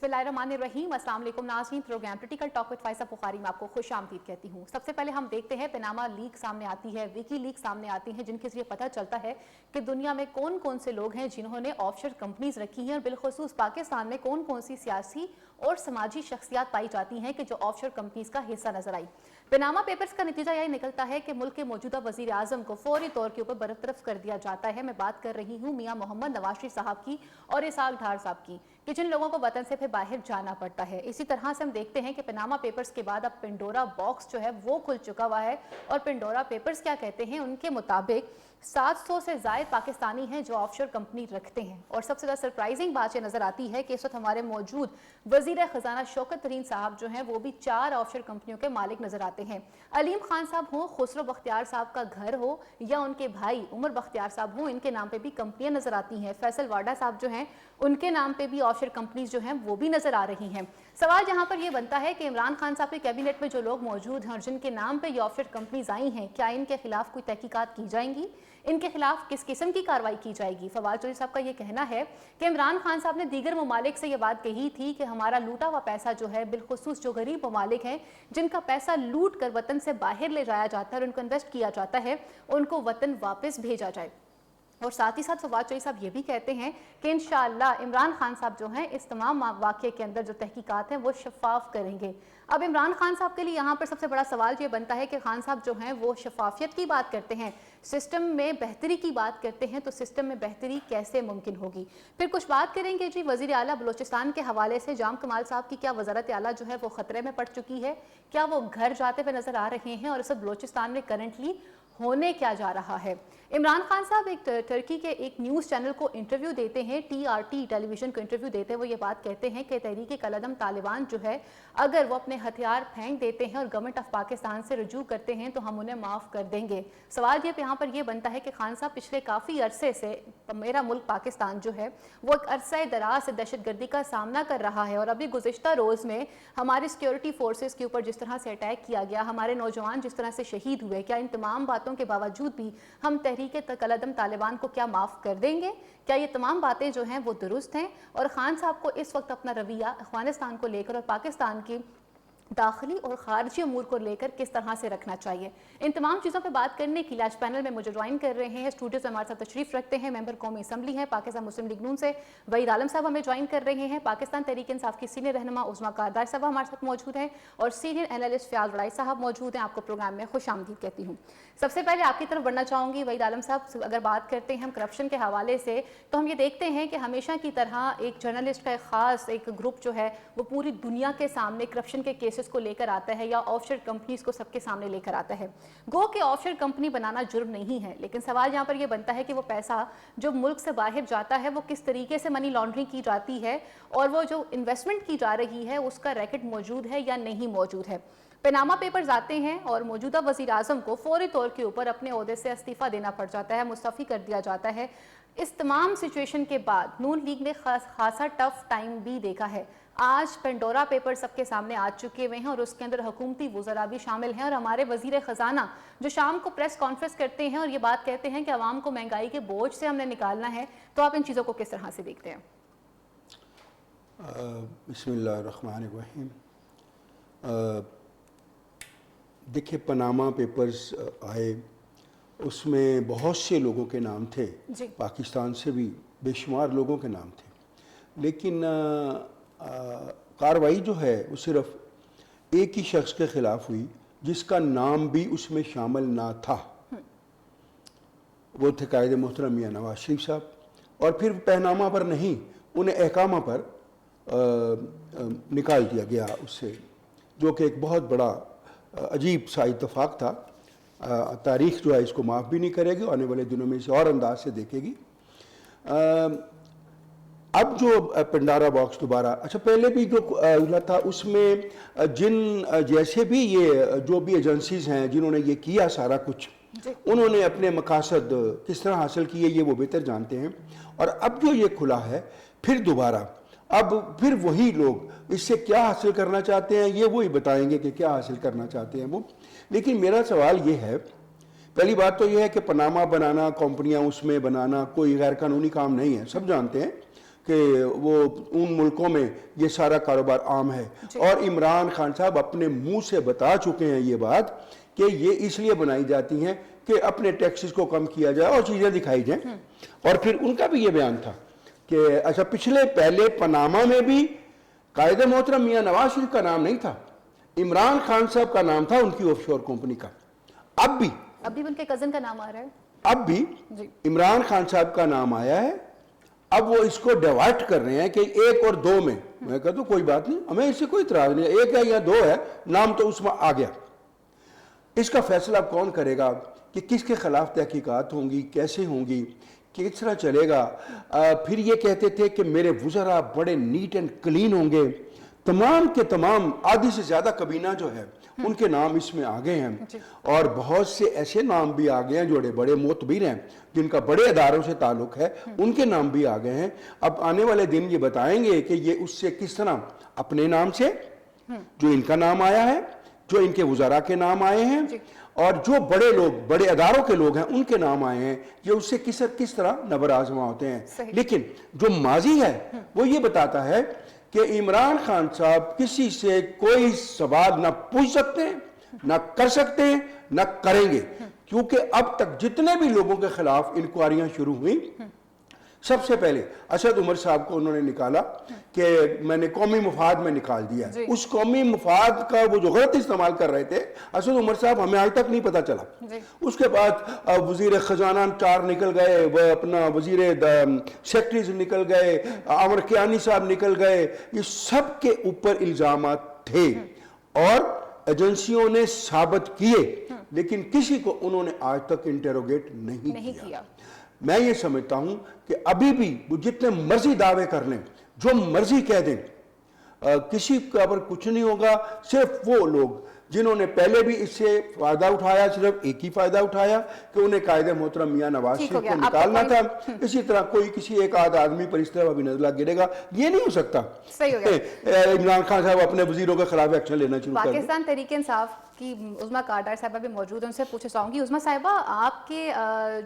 बिस्मिल्लाहिर्रहमानिर्रहीम। अस्सलाम वालेकुम नाज़रीन, programme critical talk with Faiza Bukhari में आपको खुश आमदीद कहती हूँ। सबसे पहले हम देखते हैं पनामा लीक सामने आती है, विकी लीक सामने आती है, जिनके जरिए पता चलता है कि दुनिया में कौन कौन से लोग हैं जिन्होंने ऑफशोर कंपनीज रखी हैं और बिलखुसूस पाकिस्तान में कौन कौन सी सियासी और समाजी शख्सियात पाई जाती हैं कि जो ऑफशोर कंपनीज का हिस्सा नजर आई। पनामा पेपर्स का नतीजा यही निकलता है कि मुल्क के मौजूदा वजीर आजम को फौरी तौर के ऊपर बरतरफ कर दिया जाता है। मैं बात कर रही हूँ मियाँ मोहम्मद नवाज शरीफ साहब की और इसहाक डार साहब की, कि जिन लोगों को वतन से फिर बाहर जाना पड़ता है। इसी तरह से हम देखते हैं कि पनामा पेपर्स के बाद अब पेंडोरा बॉक्स जो है वो खुल चुका हुआ है और पेंडोरा पेपर्स क्या कहते हैं, उनके मुताबिक 700 से ज़ायद पाकिस्तानी हैं जो ऑफशोर कंपनी रखते हैं। और सबसे ज़्यादा सरप्राइजिंग बात ये नज़र आती है कि इस वक्त हमारे मौजूद वज़ीर ख़जाना शौकत तरीन साहब जो हैं वो भी 4 ऑफशोर कंपनियों के मालिक नज़र आते हैं। अलीम खान साहब हों, खुसरो बख्तियार साहब का घर हो या उनके भाई उमर बख्तियार साहब हों, इनके नाम पे भी कंपनियां नज़र आती हैं। फैसल वाडा साहब जो हैं उनके नाम पे भी ऑफशोर कंपनीज जो हैं वो भी नज़र आ रही हैं। सवाल यहाँ पर ये बनता है कि इमरान खान साहब के कैबिनेट में जो लोग मौजूद हैं और जिनके नाम पे ये ऑफशोर कंपनीज आई हैं, क्या इनके खिलाफ कोई तहकीकात की जाएंगी, इनके खिलाफ किस किस्म की कार्रवाई की जाएगी। फवाद चौधरी साहब का ये कहना है कि इमरान खान साहब ने दीगर ममालिक से ये बात कही थी कि हमारा लूटा हुआ पैसा जो है बिलखुसूस जो गरीब ममालिक हैं जिनका पैसा लूट कर वतन से बाहर ले जाया जाता है और उनको इन्वेस्ट किया जाता है, उनको वतन वापस भेजा जाए। और साथ ही साथ फवाद चौधरी साहब ये भी कहते हैं कि इंशाअल्लाह इमरान खान साहब जो हैं इस तमाम वाक़े के अंदर जो तहकीकात हैं वो शफाफ करेंगे। अब इमरान खान साहब के लिए यहाँ पर सबसे बड़ा सवाल ये बनता है कि खान साहब जो हैं वो शफाफियत की बात करते हैं, सिस्टम में बेहतरी की बात करते हैं, तो सिस्टम में बेहतरी कैसे मुमकिन होगी। फिर कुछ बात करेंगे जी वज़ीर आला बलोचिस्तान के हवाले से। जाम कमाल साहब की क्या वज़ारत आला जो है वो ख़तरे में पड़ चुकी है, क्या वो घर जाते हुए नज़र आ रहे हैं और इस बलोचिस्तान में करंटली होने क्या जा रहा है। इमरान खान साहब एक टर्की के एक न्यूज़ चैनल को इंटरव्यू देते हैं, TRT टेलीविज़न को इंटरव्यू देते हैं। वो ये बात कहते हैं कि तहरीक कलदम तालिबान जो है अगर वो अपने हथियार फेंक देते हैं और गवर्नमेंट ऑफ पाकिस्तान से रजू करते हैं तो हम उन्हें माफ़ कर देंगे। सवाल ये यहाँ पर ये बनता है कि खान साहब पिछले काफ़ी अरसे से मेरा मुल्क पाकिस्तान जो है वो एक अरसा दराज से दहशतगर्दी का सामना कर रहा है और अभी गुज़िश्ता रोज़ में हमारी सिक्योरिटी फोर्सेस के ऊपर जिस तरह से अटैक किया गया, हमारे नौजवान जिस तरह से शहीद हुए, क्या इन तमाम बातों के बावजूद भी हम तहरीक कलदम तालिबान को क्या माफ़ कर देंगे? क्या ये तमाम बातें जो हैं वो दुरुस्त हैं? और खान साहब को इस वक्त अपना रवैया अफगानिस्तान को लेकर और पाकिस्तान की दाखिली और खारजी अमूर को लेकर किस तरह से रखना चाहिए, इन तमाम चीज़ों पर बात करने के लिए आज पैनल में मुझे ज्वाइन कर रहे हैं, स्टूडियो से हमारे साथ तशरीफ रखते हैं मेंबर कौमी असम्बली हैं पाकिस्तान मुस्लिम लीग नून से वहीद आलम साहब हमें ज्वाइन कर रहे हैं, पाकिस्तान तहरीक इंसाफ की सीनियर रहनुमा उस्मा कारदार साहब हमारे साथ मौजूद हैं और सीनियर एनालिस्ट फ़याज़ वड़ाई साहब मौजूद हैं। आपको प्रोग्राम में खुश आमदीद कहती हूँ। सबसे पहले आपकी तरफ बढ़ना चाहूँगी वहीद आलम साहब, अगर बात करते हैं हम करप्शन के हवाले से तो हम ये देखते हैं कि हमेशा की तरह एक जर्नलिस्ट का एक ख़ास एक ग्रुप जो है वो पूरी दुनिया के सामने करप्शन के केसेस को लेकर आता है या ऑफशोर कंपनीज को सबके सामने लेकर आता है। गो के ऑफशोर कंपनी बनाना जुर्म नहीं है, लेकिन सवाल यहाँ पर यह बनता है कि वो पैसा जो मुल्क से बाहर जाता है वो किस तरीके से मनी लॉन्ड्रिंग की जाती है और वो जो इन्वेस्टमेंट की जा रही है उसका रैकेट मौजूद है या नहीं मौजूद है। पनामा पेपर्स आते हैं और मौजूदा वज़ीर आज़म को फौरी तौर के ऊपर अपने ओहदे से इस्तीफ़ा देना पड़ जाता है, मुस्तफ़ी कर दिया जाता है। इस तमाम सिचुएशन के बाद नून लीग ने खासा टफ टाइम भी देखा है। आज पेंडोरा पेपर सबके सामने आ चुके हुए हैं और उसके अंदर हुकूमती वज़रा भी शामिल हैं और हमारे वज़ीर ख़जाना जो शाम को प्रेस कॉन्फ्रेंस करते हैं और ये बात कहते हैं कि आवाम को महंगाई के बोझ से हमने निकालना है, तो आप इन चीज़ों को किस तरह से देखते हैं? बिस्मिल्लाहिर्रहमानिर्रहीम। देखिए, पनामा पेपर्स आए, उसमें बहुत से लोगों के नाम थे, पाकिस्तान से भी बेशुमार लोगों के नाम थे, लेकिन कार्रवाई जो है वो सिर्फ एक ही शख्स के ख़िलाफ़ हुई जिसका नाम भी उसमें शामिल ना था। वो थे कायदे मोहतरम मियाँ नवाज शरीफ साहब। और फिर पहनामा पर नहीं, उन्हें अहकामा पर निकाल दिया गया उससे, जो कि एक बहुत बड़ा अजीब सा इत्तफाक था। तारीख़ जो है इसको माफ़ भी नहीं करेगी, आने वाले दिनों में इसे और अंदाज से देखेगी। अब जो पेंडोरा बॉक्स दोबारा, अच्छा पहले भी जो हुआ था उसमें जिन जैसे भी ये जो भी एजेंसीज़ हैं जिन्होंने ये किया सारा कुछ, उन्होंने अपने मकासद किस तरह हासिल किए ये वो बेहतर जानते हैं। और अब जो ये खुला है फिर दोबारा, अब फिर वही लोग इससे क्या हासिल करना चाहते हैं ये वही बताएंगे कि क्या हासिल करना चाहते हैं वो। लेकिन मेरा सवाल ये है, पहली बात तो ये है कि पनामा बनाना, कंपनियां उसमें बनाना कोई गैर कानूनी काम नहीं है, सब जानते हैं کہ وہ ان ملکوں میں یہ سارا کاروبار عام ہے، اور عمران خان صاحب اپنے منہ سے بتا چکے ہیں یہ بات کہ یہ اس لیے بنائی جاتی ہیں کہ اپنے ٹیکسز کو کم کیا جائے اور چیزیں دکھائی جائیں۔ اور پھر ان کا بھی یہ بیان تھا کہ اچھا پہلے پاناما میں بھی قائد محترم میاں نواز شریف کا نام نہیں تھا، عمران خان صاحب کا نام تھا ان کی آف شور کمپنی کا۔ اب بھی ان کے کزن کا نام آ رہا ہے، اب بھی عمران خان صاحب کا نام آیا ہے۔ اب وہ اس کو ڈیوائٹ کر رہے ہیں کہ 1 اور 2 میں کہتا ہوں کوئی بات نہیں، ہمیں اس سے کوئی اعتراض نہیں ہے، 1 ہے یا 2 ہے، نام تو اس میں آ گیا۔ اس کا فیصلہ کون کرے گا کہ کس کے خلاف تحقیقات ہوں گی، کیسے ہوں گی، کس طرح چلے گا۔ پھر یہ کہتے تھے کہ میرے وزراء بڑے نیٹ اینڈ کلین ہوں گے، تمام کے تمام آدھی سے زیادہ کابینہ جو ہے ان کے نام اس میں آ گئے ہیں، اور بہت سے ایسے نام بھی آ گئے ہیں جو بڑے معتبر ہیں جن کا بڑے اداروں سے تعلق ہے، ان کے نام بھی آ گئے ہیں۔ اب آنے والے دن یہ بتائیں گے کہ یہ اس سے کس طرح اپنے نام سے جو ان کا نام آیا ہے، جو ان کے وزراء کے نام آئے ہیں، اور جو بڑے لوگ بڑے اداروں کے لوگ ہیں ان کے نام آئے ہیں، یہ اس سے کس طرح نبر آزما ہوتے ہیں۔ لیکن جو ماضی ہے وہ یہ بتاتا ہے کہ عمران خان صاحب کسی سے کوئی سوال نہ پوچھ سکتے ہیں، نہ کر سکتے ہیں، نہ کریں گے، کیونکہ اب تک جتنے بھی لوگوں کے خلاف انکوائریاں شروع ہوئیں، سب سے پہلے اسد عمر صاحب کو انہوں نے نکالا کہ میں نے قومی مفاد میں نکال دیا۔ اس قومی مفاد کا وہ جو غلط استعمال کر رہے تھے اسد عمر صاحب، ہمیں آج تک نہیں پتا چلا۔ اس کے بعد وزیر خزانہ 4 نکل گئے، وہ اپنا وزیر سیکٹریز نکل گئے، عمر کیانی صاحب نکل گئے، یہ سب کے اوپر الزامات تھے اور ایجنسیوں نے ثابت کیے، لیکن کسی کو انہوں نے آج تک انٹروگیٹ نہیں کیا۔ میں یہ سمجھتا ہوں کہ ابھی بھی وہ جتنے مرضی دعوے کر لیں، جو مرضی کہہ دیں، کسی کا پر کچھ نہیں ہوگا۔ صرف وہ لوگ جنہوں نے پہلے بھی اس سے فائدہ اٹھایا، صرف ایک ہی فائدہ اٹھایا کہ انہیں قائد محترم میاں نواز شریف کو نکالنا تھا، اسی طرح کوئی کسی ایک آدمی پر اس طرح بھی نزلہ گرے گا، یہ نہیں ہو سکتا۔ عمران خان صاحب اپنے وزیروں کے خلاف ایکشن لینا شروع کر دیں۔ پاکستان تحریک انصاف کی عظمیٰ کارڈر صاحبہ بھی موجود ہیں، ان سے پوچھنا چاہوں گی۔ عظمیٰ صاحبہ، آپ کے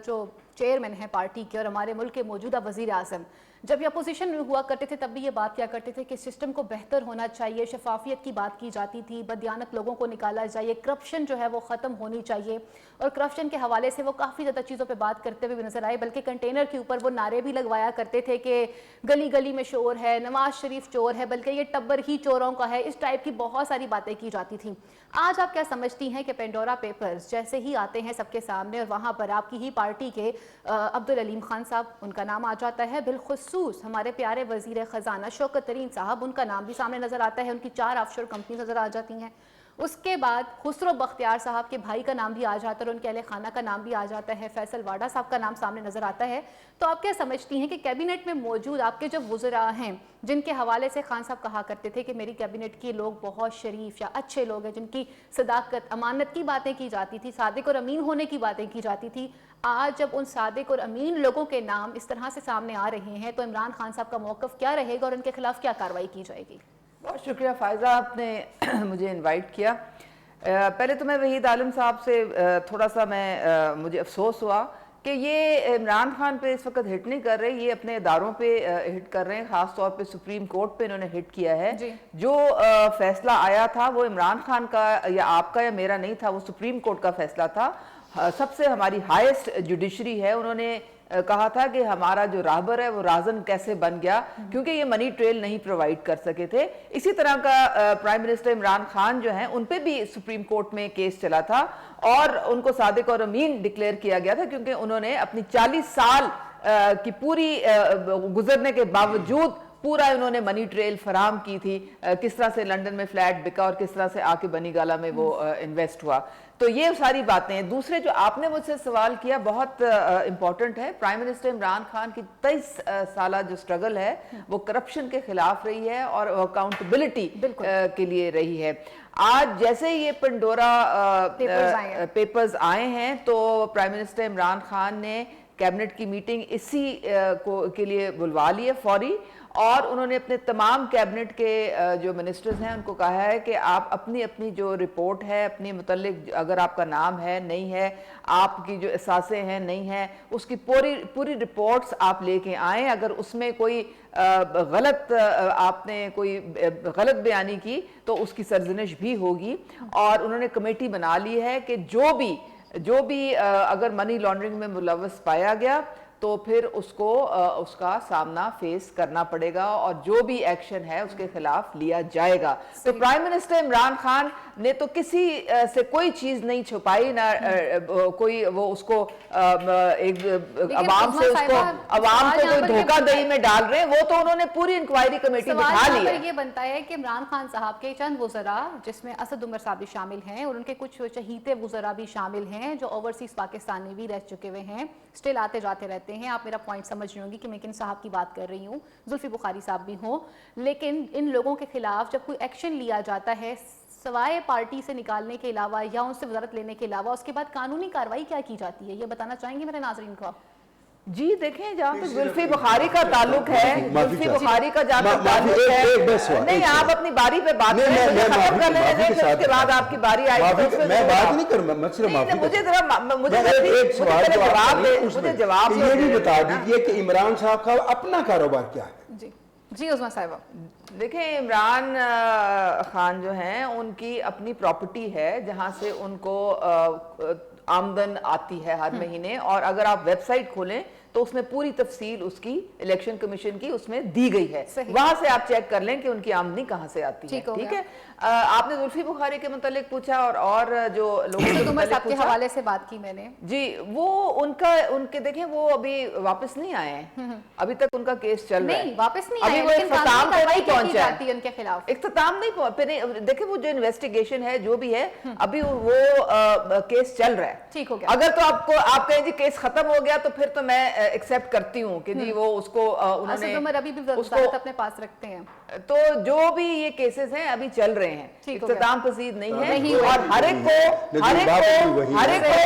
جو چیئرمین ہیں پارٹی کے اور ہمارے ملک کے موجودہ وزیر اعظم، جب یہ اپوزیشن میں ہوا کرتے تھے تب بھی یہ بات کیا کرتے تھے کہ سسٹم کو بہتر ہونا چاہیے، شفافیت کی بات کی جاتی تھی، بدیانت لوگوں کو نکالا جائے، کرپشن جو ہے وہ ختم ہونی چاہیے، اور کرپشن کے حوالے سے وہ کافی زیادہ چیزوں پہ بات کرتے ہوئے بھی نظر آئے، بلکہ کنٹینر کے اوپر وہ نعرے بھی لگوایا کرتے تھے کہ گلی گلی میں شور ہے، نواز شریف چور ہے، بلکہ یہ ٹبر ہی چوروں کا ہے، اس ٹائپ کی بہت ساری باتیں کی جاتی تھیں۔ آج آپ کیا سمجھتی ہیں کہ پینڈورا پیپرز جیسے ہی آتے ہیں سب کے سامنے اور وہاں پر آپ کی ہی پارٹی کے عبدالعلیم خان صاحب، ان کا نام آ جاتا ہے، بالخصوص ہمارے پیارے وزیر خزانہ شوکت ترین صاحب، ان کا نام بھی سامنے نظر آتا ہے، ان کی 4 آف شور کمپنی نظر آ جاتی ہیں، اس کے بعد خسرو بختیار صاحب کے بھائی کا نام بھی آ جاتا ہے اور ان کے اہل خانہ کا نام بھی آ جاتا ہے، فیصل واڈا صاحب کا نام سامنے نظر آتا ہے۔ تو آپ کیا سمجھتی ہیں کہ کیبنٹ میں موجود آپ کے جو وزراء ہیں، جن کے حوالے سے خان صاحب کہا کرتے تھے کہ میری کیبنٹ کے لوگ بہت شریف یا اچھے لوگ ہیں، جن کی صداقت، امانت کی باتیں کی جاتی تھی، صادق اور امین ہونے کی باتیں کی جاتی تھی، آج جب ان صادق اور امین لوگوں کے نام اس طرح سے سامنے آ رہے ہیں تو عمران خان صاحب کا موقف کیا رہے گا اور ان کے خلاف کیا کارروائی کی جائے گی؟ بہت شکریہ فائزہ، آپ نے مجھے انوائٹ کیا۔ پہلے تو میں وحید عالم صاحب سے تھوڑا سا مجھے افسوس ہوا کہ یہ عمران خان پہ اس وقت ہٹ نہیں کر رہے، یہ اپنے اداروں پہ ہٹ کر رہے ہیں، خاص طور پہ سپریم کورٹ پہ انہوں نے ہٹ کیا ہے۔ جو فیصلہ آیا تھا وہ عمران خان کا یا آپ کا یا میرا نہیں تھا، وہ سپریم کورٹ کا فیصلہ تھا، سب سے ہماری ہائیسٹ جوڈیشری ہے۔ انہوں نے کہا تھا کہ ہمارا جو راہبر ہے وہ رازن کیسے بن گیا، کیونکہ یہ منی ٹریل نہیں پرووائڈ کر سکے تھے۔ اسی طرح کا پرائم منسٹر عمران خان جو ہیں ان پہ بھی سپریم کورٹ میں کیس چلا تھا اور ان کو صادق اور امین ڈکلیئر کیا گیا تھا، کیونکہ انہوں نے اپنی 40 سال کی پوری گزرنے کے باوجود پورا انہوں نے منی ٹریل فراہم کی تھی، کس طرح سے لنڈن میں فلیٹ بکا اور کس طرح سے آ کے بنی گالا میں وہ انویسٹ ہوا۔ تو یہ ساری باتیں ہیں۔ دوسرے جو آپ نے مجھ سے سوال کیا بہت امپورٹنٹ ہے، پرائم منسٹر عمران خان کی 23 سالہ جو سٹرگل ہے وہ کرپشن کے خلاف رہی ہے اور اکاؤنٹیبلٹی کے لیے رہی ہے۔ آج جیسے یہ پنڈورا پیپرز آئے ہیں تو پرائم منسٹر عمران خان نے कैबिनेट की मीटिंग इसी के लिए बुलवा ली है फौरी, और उन्होंने अपने तमाम कैबिनेट के जो मिनिस्टर्स हैं उनको कहा है कि आप अपनी अपनी जो रिपोर्ट है अपने मुतल्लिक, अगर आपका नाम है नहीं है, आपकी जो असासे हैं नहीं है, उसकी पूरी रिपोर्ट्स आप लेके आएँ। अगर उसमें कोई गलत आपने कोई गलत बयानी की तो उसकी सरजनिश भी होगी। और उन्होंने कमेटी बना ली है कि जो भी अगर मनी लॉन्ड्रिंग में मुलव्वस पाया गया तो फिर उसको उसका सामना फेस करना पड़ेगा और जो भी एक्शन है उसके खिलाफ लिया जाएगा। तो प्राइम मिनिस्टर इमरान खान ने तो किसी से कोई चीज नहीं छुपाई, ना कोई वो उसको एक अवाम से उसको अवाम को कोई धोखाधड़ी में डाल रहे हैं, वो तो उन्होंने पूरी इंक्वायरी कमेटी बिठा ली है। ये बनता है कि इमरान खान साहब के चंद वुज़रा, जिसमें असद उमर साहब भी शामिल हैं और उनके कुछ चहीते वुज़रा भी शामिल हैं जो ओवरसीज पाकिस्तान में भी रह चुके हुए हैं, स्टिल आते जाते रहते हैं। आप मेरा पॉइंट समझ रही होंगी कि मैं किन साहब की बात कर रही हूँ, जुल्फी बुखारी साहब भी हों। लेकिन इन लोगों के खिलाफ जब कोई एक्शन लिया जाता है, सवाए पार्टी से निकालने के अलावा या उनसे वजारत लेने के अलावा, उसके बाद कानूनी कार्रवाई क्या की जाती है, ये बताना चाहेंगे मेरे नाज़रीन को? जी देखें, जहाँ तक जुल्फी बुखारी का ताल्लुक है, जुल्फी बुखारी का जहाँ तक ताल्लुक है, नहीं आप अपनी बारी पे बात करें, मुझे खत्म कर लेने दें, उसके बाद आपकी बारी आएगी। मैं बात नहीं करूँ, मैं सिर्फ माफी, मुझे जवाब ये भी बता दीजिए कि इमरान साहब का अपना कारोबार क्या है। जी उस्मा साहिबा, देखें इमरान खान जो हैं उनकी अपनी प्रॉपर्टी है जहाँ से उनको आमदन आती है हर महीने, और अगर आप वेबसाइट खोलें तो उसमें पूरी तफसील उसकी इलेक्शन कमीशन की उसमें दी गई है, वहां से आप चेक कर लें कि उनकी आमदनी कहां से आती है। ठीक है, आपने जुल्फी बुखारी के मुतालिक पूछा और जो लोगों के हवाले से बात की मैंने, जी वो उनके देखें वो अभी वापस नहीं आए हैं, अभी तक उनका केस चल रहा है, वापस नहीं अभी वो इख्तिताम पे नहीं पहुंचा है, उनके खिलाफ इख्तिताम नहीं। देखें वो जो इन्वेस्टिगेशन है जो भी है अभी वो केस चल रहा है। ठीक हो गया, अगर तो आप कहें जी केस खत्म हो गया तो फिर तो मैं एक्सेप्ट करती हूँ कि जी वो उसको उन्होंने अभी भी वज़ारत अपने पास रखते हैं, तो जो भी ये केसेस हैं अभी चल रहे हैं, इख्तिताम पसीद नहीं है, और हर एक को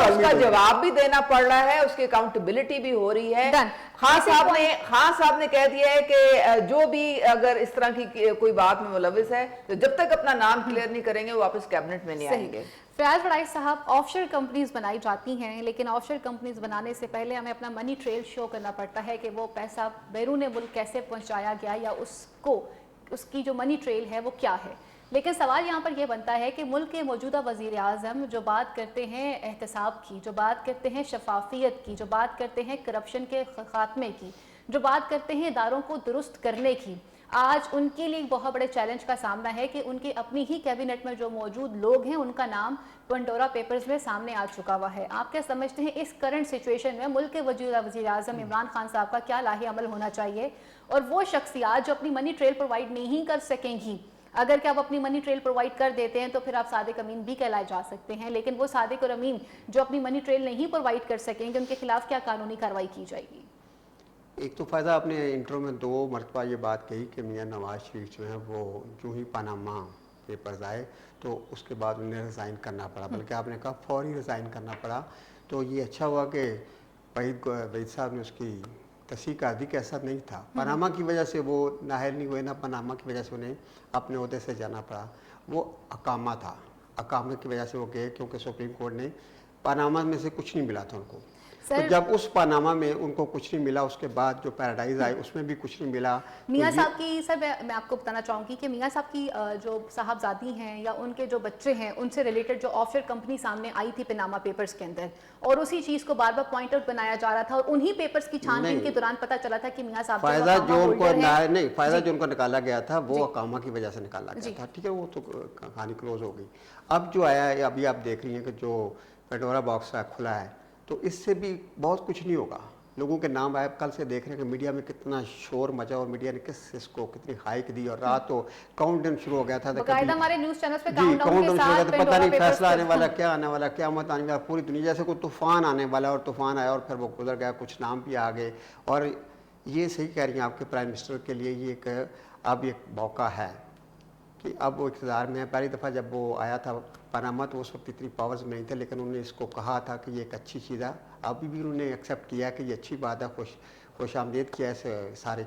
उसका जवाब भी देना पड़ रहा है, उसकी अकाउंटेबिलिटी भी हो रही है। खान साहब ने कह दिया है कि जो भी अगर इस तरह की कोई बात में मुलविस है तो जब तक अपना नाम क्लियर नहीं करेंगे वो वापस कैबिनेट में नहीं आएंगे। फयाज बड़ाई साहब, ऑफशोर कंपनीज बनाई जाती हैं, लेकिन ऑफशोर कंपनीज बनाने से पहले हमें अपना मनी ट्रेल शो करना पड़ता है कि वो पैसा बैरून मुल्क कैसे पहुंचाया गया या उसकी जो मनी ट्रेल है वो क्या है। लेकिन सवाल यहाँ पर यह बनता है कि मुल्क के मौजूदा वज़ीर आज़म जो बात करते हैं एहतसाब की, जो बात करते हैं शफाफियत की, जो बात करते हैं करप्शन के खात्मे की, जो बात करते हैं इदारों को दुरुस्त करने की, आज उनके लिए एक बहुत बड़े चैलेंज का सामना है कि उनकी अपनी ही कैबिनेट में जो मौजूद लोग हैं उनका नाम पंडोरा पेपर्स में सामने आ चुका हुआ है। आप क्या समझते हैं इस करंट सिचुएशन में मुल्क के वज़ीर आज़म इमरान खान साहब का क्या लाहे अमल होना चाहिए, और वो शख्सियात जो अपनी मनी ट्रेल प्रोवाइड नहीं कर सकेंगी, अगर क्या आप अपनी मनी ट्रेल प्रोवाइड कर देते हैं तो फिर आप सादिक अमीन भी कहलाए जा सकते हैं, लेकिन वो सादिक और अमीन जो अपनी मनी ट्रेल नहीं प्रोवाइड कर सकेंगे उनके खिलाफ क्या कानूनी कार्रवाई की जाएगी? एक तो फ़ायदा आपने इंट्रो में 2 मरतबा ये बात कही कि मियां नवाज शरीफ जो है वो जो ही पनामा पेपर्स आए तो उसके बाद उन्हें रिज़ाइन करना पड़ा, बल्कि आपने कहा फौरी रिज़ाइन करना पड़ा। तो ये अच्छा हुआ कि वहीद साहब ने उसकी तस्दीक कर दी कि ऐसा नहीं था, पनामा की वजह से वो नाहल नहीं हुए, ना पनामा की वजह से उन्हें अपने ओहदे से जाना पड़ा, वो अकामा था, अकामे की वजह से वो गए क्योंकि सुप्रीम कोर्ट ने पनामा में से कुछ नहीं मिला था उनको। तो जब उस पनामा में उनको कुछ नहीं मिला, उसके बाद जो पैराडाइज आई उसमें भी कुछ नहीं मिला। मियां साहब की सर मैं आपको बताना चाहूँगी कि मियां साहब की जो साहबजादी हैं या उनके जो बच्चे हैं उनसे रिलेटेड जो ऑफशोर कंपनी सामने आई थी पनामा पेपर्स के अंदर, और उसी चीज़ को बार बार पॉइंट आउट बनाया जा रहा था, और उन्हीं पेपर्स की छानबीन के दौरान पता चला था कि मियां साहब फायदा जो उनको निकाला गया था वो अकामा की वजह से निकाला गया था। ठीक है, वो तो कहानी क्लोज हो गई। अब जो आया है अभी आप देख रही हैं कि जो पेंडोरा बॉक्स खुला है तो इससे भी बहुत कुछ नहीं होगा। लोगों के नाम आए, कल से देख रहे हैं कि मीडिया में कितना शोर मचा और मीडिया ने किस इसको कितनी हाइक दी, और रात तो काउंटडाउन शुरू हो गया था, हमारे न्यूज़ चैनल्स पे काउंटडाउन शुरू हो गया था, पता नहीं फैसला आने वाला, क्या आने वाला, क्या मत आने वाला, पूरी दुनिया जैसे कोई तूफान आने वाला, और तूफान आया और फिर वो गुजर गया, कुछ नाम भी आ गए। और ये सही कह रही हैं आपके प्राइम मिनिस्टर के लिए ये एक अब एक मौका है कि अब वो इक़्तिदार में है। पहली दफ़ा जब वो आया था पनामा तो उस वक्त इतनी पावर्स में नहीं थे, लेकिन उन्होंने इसको कहा था कि ये एक अच्छी चीज़ है, अभी भी उन्होंने एक्सेप्ट किया कि ये अच्छी बात है, खुश आमदीद किया है सारे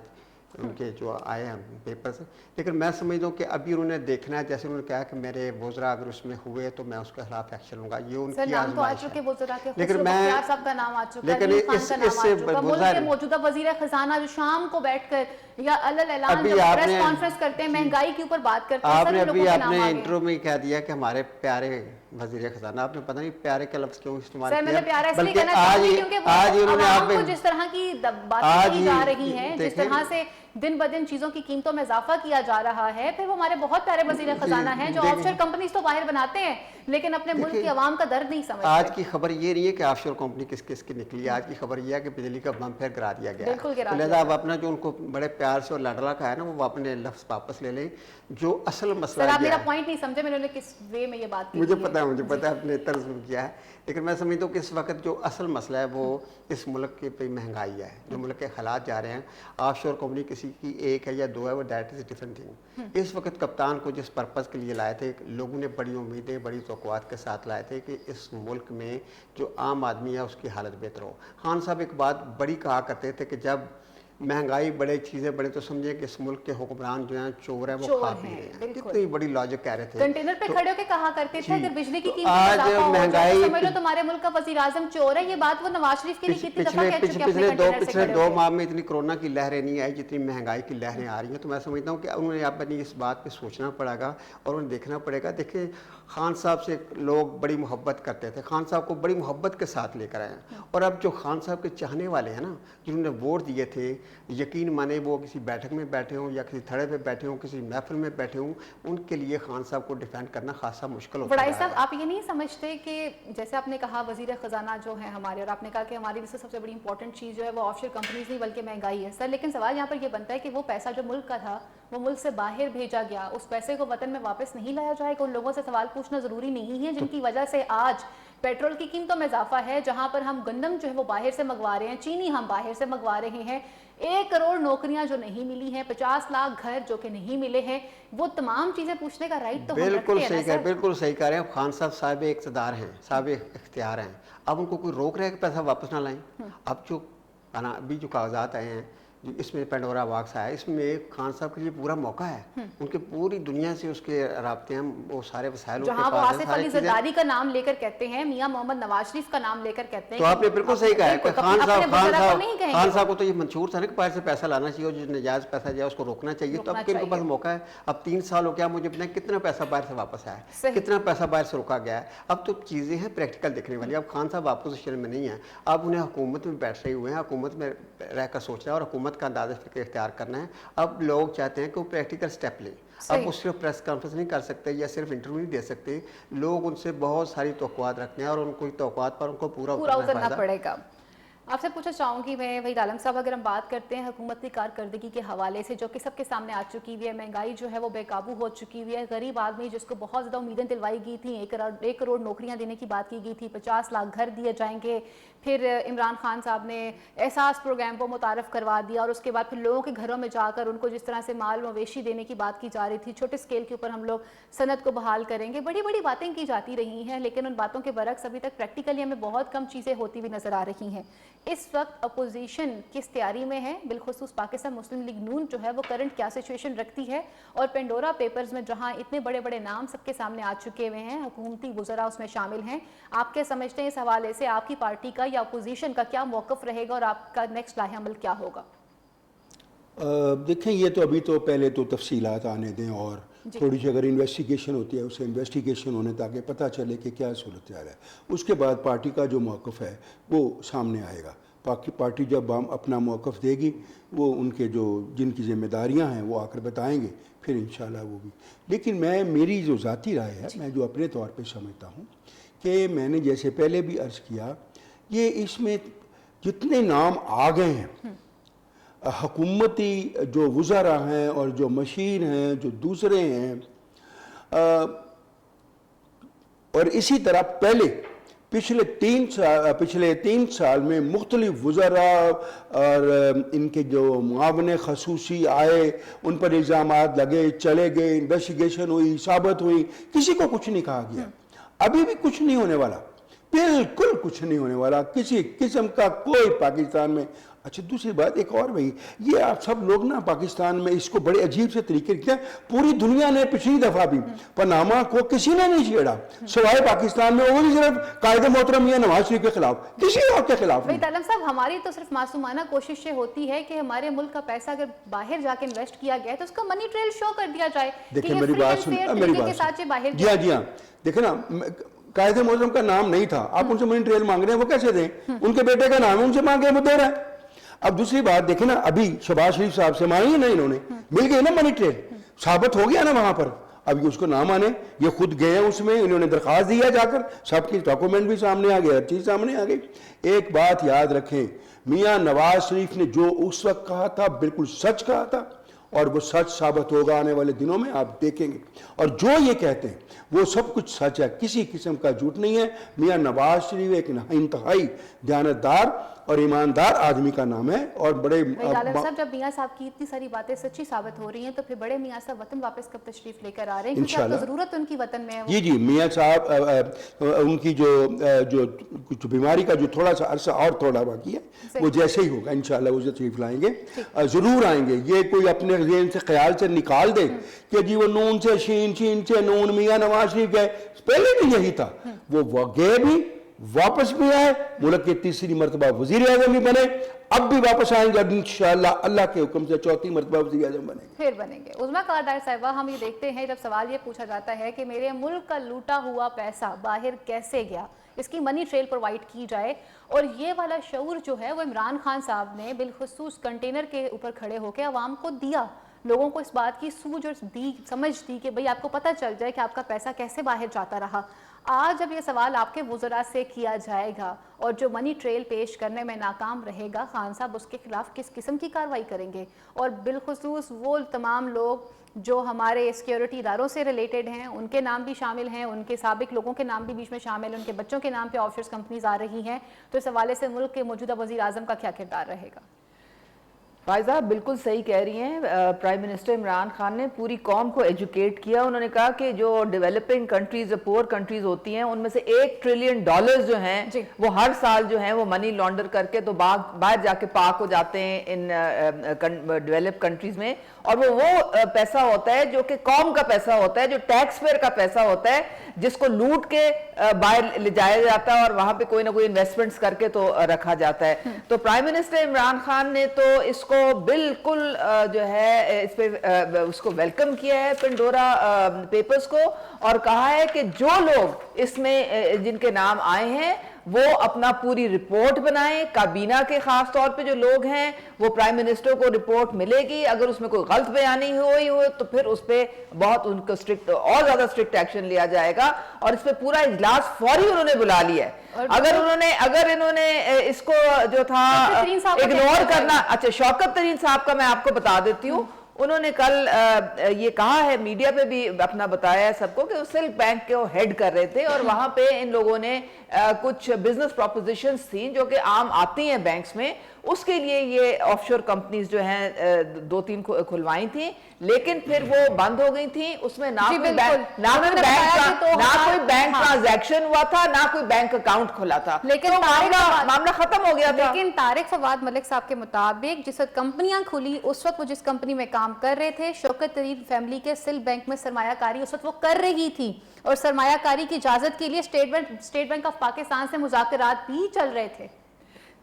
उनके जो आए हैं पेपर से। लेकिन मैं समझता हूँ कि अभी उन्होंने देखना है, जैसे उन्होंने कहा कि मेरे वज़रा अगर उसमें हुए तो मैं उसके खिलाफ एक्शन लूँगा, ये उनकी आज़माइश है। लेकिन मैं साहब का नाम आ चुका, लेकिन इससे मुल्क के मौजूदा वज़ीर ख़ज़ाना जो शाम को बैठकर या अलग प्रेस कॉन्फ्रेंस करते हैं, महंगाई के ऊपर बात करते हैं, आपने अभी आपने इंटरव्यू में कह दिया कि हमारे प्यारे वज़ीर ख़ज़ाना, आपने पता नहीं प्यारे का लफ्ज़ क्यों इस्तेमाल किया, बल्कि आज उन्होंने आप जिस तरह की बातें की जा रही हैं, जिस तरह से दिन ब दिन चीजों की कीमतों में इजाफा किया जा रहा है, फिर वो हमारे बहुत प्यारे वज़ीर ख़ज़ाना हैं जो ऑफशोर कंपनीज तो बाहर बनाते हैं लेकिन अपने मुल्क की आवाम का दर्द नहीं समझते। आज की खबर ये नहीं है कि ऑफशोर कंपनी किस किस की निकली, आज की खबर ये है कि बिजली का बम फिर गिरा दिया गया है। लिहाजा आप अपना जो उनको बड़े प्यार से और लाडला का है ना, वो अपने लफ्ज़ वापस ले लें। जो असल मसला है, आप मेरा पॉइंट नहीं समझे, मैंने किस वे में ये बात की, मुझे पता है आपने तर्ज किया है, लेकिन मैं समझता हूँ कि इस वक्त जो असल मसला है वो इस मुल्क के पे महंगाई है, जो मुल्क के हालात जा रहे हैं। ऑफशोर कंपनी किसी की एक है या दो है, वो दैट इज़ डिफरेंट थिंग। इस वक्त कप्तान को जिस पर्पज़ के लिए लाए थे, लोगों ने बड़ी उम्मीदें बड़ी तवक्कुआत के साथ लाए थे कि इस मुल्क में जो आम आदमी है उसकी हालत बेहतर हो। खान साहब एक बात बड़ी कहा करते थे कि जब महंगाई बढ़े, चीज़ें बढ़े, तो समझे कि इस मुल्क के हुक्मरान जो हैं चोर है, वो खा पी रहे हैं। कितनी बड़ी लॉजिक कह रहे थे। कंटेनर पे खड़े होकर कहा करते थे अगर बिजली की कीमत आज महंगाई समझ लो तुम्हारे मुल्क का वज़ीर आज़म चोर है। ये बात वो नवाज शरीफ के लिए कितनी दफा कह चुके हैं। पिछले दो माह में इतनी कोरोना की लहरें नहीं आई जितनी महंगाई की लहरें आ रही हैं। तो मैं समझता हूँ कि उन्होंने अपनी इस बात पे सोचना पड़ेगा और उन्हें देखना पड़ेगा। देखिए, खान साहब से लोग बड़ी मोहब्बत करते थे, खान साहब को बड़ी मोहब्बत के साथ लेकर आए, और अब जो खान साहब के चाहने वाले हैं ना, जिन्होंने वोट दिए थे, यकीन माने वो किसी बैठक में बैठे हों या किसी थड़े पे बैठे हों, किसी महफिल में बैठे हों, उनके लिए खान साहब को डिफेंड करना खासा मुश्किल होता है। साहब, आप ये नहीं समझते कि जैसे आपने कहा वज़ीर ख़ज़ाना जो है हमारे, और आपने कहा कि हमारी लिए सबसे बड़ी इंपॉर्टेंट चीज़ जो है वो ऑफशोर कंपनीज नहीं बल्कि महंगाई है सर, लेकिन सवाल यहाँ पर ये बनता है कि वो पैसा जो मुल्क का था वो मुल्क से बाहर भेजा गया, उस पैसे को वतन में वापस नहीं लाया जाएगा? उन लोगों से सवाल पूछना ज़रूरी नहीं है जिनकी वजह से आज पेट्रोल की कीमतों में इजाफा है, जहां पर हम गंदम जो है वो बाहर से मंगवा रहे हैं, चीनी हम बाहर से मंगवा रहे हैं, 1 करोड़ नौकरियां जो नहीं मिली हैं, 50 लाख घर जो कि नहीं मिले हैं, वो तमाम चीजें पूछने का राइट तो हम रखते हैं ना सर? बिल्कुल सही कह रहे हैं। खान साहब साहिब इख्तियार हैं, साहिब इख्तियार हैं। अब उनको कोई रोक रहा है कि पैसा वापस ना लाएं? अब जो अभी जो कागजात आए हैं, इसमें पेंडोरा बॉक्स आया, इसमें खान साहब के लिए पूरा मौका है। उनके पूरी दुनिया से उसके राब्ते हैं, वो सारे वसाइल उनके जहां वो पास आसिफ अली ज़रदारी का नाम लेकर कहते हैं, मियां मोहम्मद नवाज शरीफ का नाम लेकर कहते हैं। तो आपने बिल्कुल सही कहा है कि खान साहब को तो ये मंशूर था ना कि बाहर से पैसा लाना चाहिए, और जो नजायज पैसा जाए उसको रोकना चाहिए। तो अब किनके पास मौका है? अब 3 साल हो गया, मुझे बताएं कितना पैसा बाहर से वापस आया, कितना पैसा बाहर से रोका गया है। अब तो चीज़ें हैं प्रैक्टिकल देखने वाली। अब खान साहब अपोजिशन में नहीं है, अब उन्हें हुकूमत में बैठ रहे हुए हैं, हुकूमत में रहकर सोचना है और हुकूमत का अंदाज़ा फिक्र इख्तियार करना है। अब लोग चाहते हैं कि वो प्रैक्टिकल स्टेप लें। अब वो सिर्फ प्रेस कॉन्फ्रेंस नहीं कर सकते या सिर्फ इंटरव्यू नहीं दे सकते, लोग उनसे बहुत सारी तवक्कुआत रखते हैं और उनको तवक्कुआत पर उनको पूरा उतरना पड़ेगा। आपसे पूछना चाहूँगी मैं वही आलम साहब, अगर हम बात करते हैं हुकूमत की कारकर्दगी के हवाले से जो कि सबके सामने आ चुकी हुई है, महंगाई जो है वो बेकाबू हो चुकी हुई है, गरीब आदमी जिसको बहुत ज़्यादा उम्मीदें दिलवाई गई थी, 1 करोड़ नौकरियां देने की बात की गई थी, 50 लाख घर दिए जाएंगे, फिर इमरान खान साहब ने एहसास प्रोग्राम को मुतारफ़ करवा दिया, और उसके बाद फिर लोगों के घरों में जाकर उनको जिस तरह से माल मवेशी देने की बात की जा रही थी, छोटे स्केल के ऊपर हम लोग सनत को बहाल करेंगे, बड़ी बड़ी बातें की जाती रही हैं, लेकिन उन बातों के बरक्स अभी तक प्रैक्टिकली हमें बहुत कम चीज़ें होती हुई नज़र आ रही हैं। इस वक्त अपोजिशन किस तैयारी में है, बिलखुसूस पाकिस्तान मुस्लिम लीग नून जो है वो करंट क्या सिचुएशन रखती है, और पेंडोरा पेपर्स में जहां इतने बड़े बड़े नाम सबके सामने आ चुके हुए हैं, हुकूमती वज़रा उसमें शामिल हैं, आप क्या समझते हैं इस हवाले से आपकी पार्टी का या अपोजिशन का क्या मौक़िफ़ रहेगा और आपका नेक्स्ट लाहे अमल क्या होगा? देखें, ये तो अभी तो पहले तो तफसीलात आने दें और थोड़ी सी अगर इन्वेस्टिगेशन होती है उसे इन्वेस्टिगेशन होने ताकि पता चले कि क्या सूरत हाल है, उसके बाद पार्टी का जो मौक़िफ़ है वो सामने आएगा। पार्टी जब अपना मौक़िफ़ देगी, वो उनके जो जिनकी ज़िम्मेदारियां हैं वो आकर बताएंगे, फिर इंशाल्लाह वो भी। लेकिन मेरी जो ज़ाती राय है, मैं जो अपने तौर पे समझता हूँ कि मैंने जैसे पहले भी अर्ज़ किया, ये इसमें जितने नाम आ गए हैं, हुकूमती जो वज़रा हैं और जो मशीर हैं, जो दूसरे हैं, और इसी तरह पहले पिछले 3 साल में मुख्तलिफ वज़रा और इनके जो मुआवने खसूसी आए, उन पर इल्ज़ामात लगे, चले गए, इन्वेस्टिगेशन हुई, साबित हुई, किसी को कुछ नहीं कहा गया। अभी भी कुछ नहीं होने वाला। बिल्कुल कुछ नहीं होने वाला, किसी किस्म का कोई पाकिस्तान में। अच्छा दूसरी बात एक और भाई, ये आप सब लोग ना पाकिस्तान में इसको बड़े अजीब से तरीके से, पूरी दुनिया ने पिछली दफा भी पनामा को किसी ने नहीं छेड़ा सिवाय पाकिस्तान में, वो भी सिर्फ कायदे मोहतरम मियां नवाज शरीफ के खिलाफ, किसी और के खिलाफ नहीं। तालिम साहब, हमारी तो सिर्फ मासूमाना कोशिश ये होती है कि हमारे मुल्क का पैसा अगर बाहर जाके इन्वेस्ट किया गया है तो उसका मनी ट्रेल शो कर दिया जाए। देखिए मेरी बात सुनिए, मेरी बात, जी हाँ, देखिए ना, कायदे मोहतरम का नाम नहीं था, आप उनसे मनी ट्रेल मांग रहे हैं, वो कैसे दें? उनके बेटे का नाम है, उनसे मांगे, वो दे रहा है। अब दूसरी बात देखें ना, अभी शहबाज शरीफ साहब से मांगी ना इन्होंने, मिल गई ना मनी ट्रेल, साबित हो गया ना वहां पर। अब ये उसको ना माने, ये खुद गए हैं उसमें, इन्होंने दरखास्त दिया जाकर, सबकी डॉक्यूमेंट भी सामने आ गए, हर चीज सामने आ गई। एक बात याद रखें, मियां नवाज शरीफ ने जो उस वक्त कहा था बिल्कुल सच कहा था, और वो सच साबित होगा आने वाले दिनों में, आप देखेंगे। और जो ये कहते हैं वो सब कुछ सच है, किसी किस्म का झूठ नहीं है। मियां नवाज शरीफ एक इंतहाई दयानतदार और ईमानदार आदमी का नाम है। और बड़े साहब, जब मियां साहब की इतनी सारी बातें सच्ची साबित हो रही हैं तो फिर बड़े मियां साहब वतन वापस कब तशरीफ लेकर आ रहे हैं? क्योंकि आपको जरूरत उनकी वतन में है। जी जी, मियां साहब उनकी जो कुछ बीमारी का जो थोड़ा सा अरसा और थोड़ा बाकी है, वो जैसे ही होगा इंशाल्लाह वो तशरीफ लाएंगे, जरूर आएंगे। ये कोई अपने ज़हन से ख्याल से निकाल दे कि जी वो नून से शीन, शीन से नून, मियां नवाज शरीफ गए, पहले भी यही था, वो गए भी, वापस भी आए, मुल्क के तीसरी मरतबा वजीर आजम भी बने, अब भी वापस आएंगे, अब इंशाअल्लाह अल्लाह के हुक्म से चौथी मरतबा वजीर आजम बनेंगे, फिर बनेंगे। उज़मा कारदार साहिबा, हम ये देखते हैं जब सवाल ये पूछा जाता है कि मेरे मुल्क का लूटा हुआ पैसा बाहर कैसे गया, इसकी मनी ट्रेल प्रोवाइड की जाए, और ये वाला शऊर जो है वो इमरान खान साहब ने बिलखुसूस कंटेनर के ऊपर खड़े होकर आवाम को दिया, लोगों को इस बात की सूझ और समझ दी कि भाई आपको पता चल जाए कि आपका पैसा कैसे बाहर जाता रहा। आज जब ये सवाल आपके वज़रा से किया जाएगा और जो मनी ट्रेल पेश करने में नाकाम रहेगा, खान साहब उसके खिलाफ किस किस्म की कार्रवाई करेंगे? और बिलखुसूस वो तमाम लोग जो हमारे सिक्योरिटी इदारों से रिलेटेड हैं, उनके नाम भी शामिल हैं, उनके साबिक लोगों के नाम भी बीच में शामिल हैं, उनके बच्चों के नाम पे ऑफशोर कंपनीज आ रही हैं, तो इस हवाले से मुल्क के मौजूदा वज़ीर आज़म का क्या किरदार रहेगा? फायजा बिल्कुल सही कह रही हैं। प्राइम मिनिस्टर इमरान खान ने पूरी कौम को एजुकेट किया। उन्होंने कहा कि जो डेवलपिंग कंट्रीज, पुअर कंट्रीज होती हैं, उनमें से $1 ट्रिलियन जो हैं वो हर साल जो हैं वो मनी लॉन्डर करके तो बाहर जाके पार्क हो जाते हैं इन डेवलप कंट्रीज में, और वो पैसा होता है जो कि कौम का पैसा होता है, जो टैक्स पेयर का पैसा होता है, जिसको लूट के बाहर ले जाया जाता है और वहां पे कोई ना कोई इन्वेस्टमेंट्स करके तो रखा जाता है। तो प्राइम मिनिस्टर इमरान खान ने तो इसको बिल्कुल जो है इस पे उसको वेलकम किया है, पेंडोरा पेपर्स को, और कहा है कि जो लोग इसमें जिनके नाम आए हैं वो अपना पूरी रिपोर्ट बनाएं। काबीना के खास तौर पे जो लोग हैं वो प्राइम मिनिस्टर को रिपोर्ट मिलेगी, अगर उसमें कोई गलत बयानी हुई हो तो फिर उस पर बहुत उनको स्ट्रिक्ट, और ज्यादा स्ट्रिक्ट एक्शन लिया जाएगा। और इस पे पूरा इजलास फौरी उन्होंने बुला लिया है। अगर इन्होंने इसको जो था इग्नोर करना, अच्छा शौकत तरीन साहब का मैं आपको बता देती हूँ, उन्होंने कल ये कहा है, मीडिया पे भी अपना बताया है सबको, कि वो सिल्क बैंक के हेड कर रहे थे और वहां पे इन लोगों ने कुछ बिजनेस प्रोपोजिशंस थी जो कि आम आती हैं बैंक्स में, उसके लिए ये ऑफशोर कंपनीज जो हैं 2-3 खुलवाई थी, लेकिन फिर वो बंद हो गई थी। उसमें ना कोई बैंक ट्रांजैक्शन हुआ था, ना कोई बैंक अकाउंट खुला था, लेकिन तो मामला खत्म हो गया था। लेकिन तारिक फवाद मलिक साहब के मुताबिक जिस वक्त कंपनियां खुली, उस वक्त वो जिस कंपनी में काम कर रहे थे, शौकत तरीन फैमिली के सिल्क बैंक में सरमायाकारी उस वक्त वो कर रही थी, और सरमायाकारी की इजाजत के लिए स्टेट बैंक ऑफ पाकिस्तान से मुज़ाकरात भी चल रहे थे।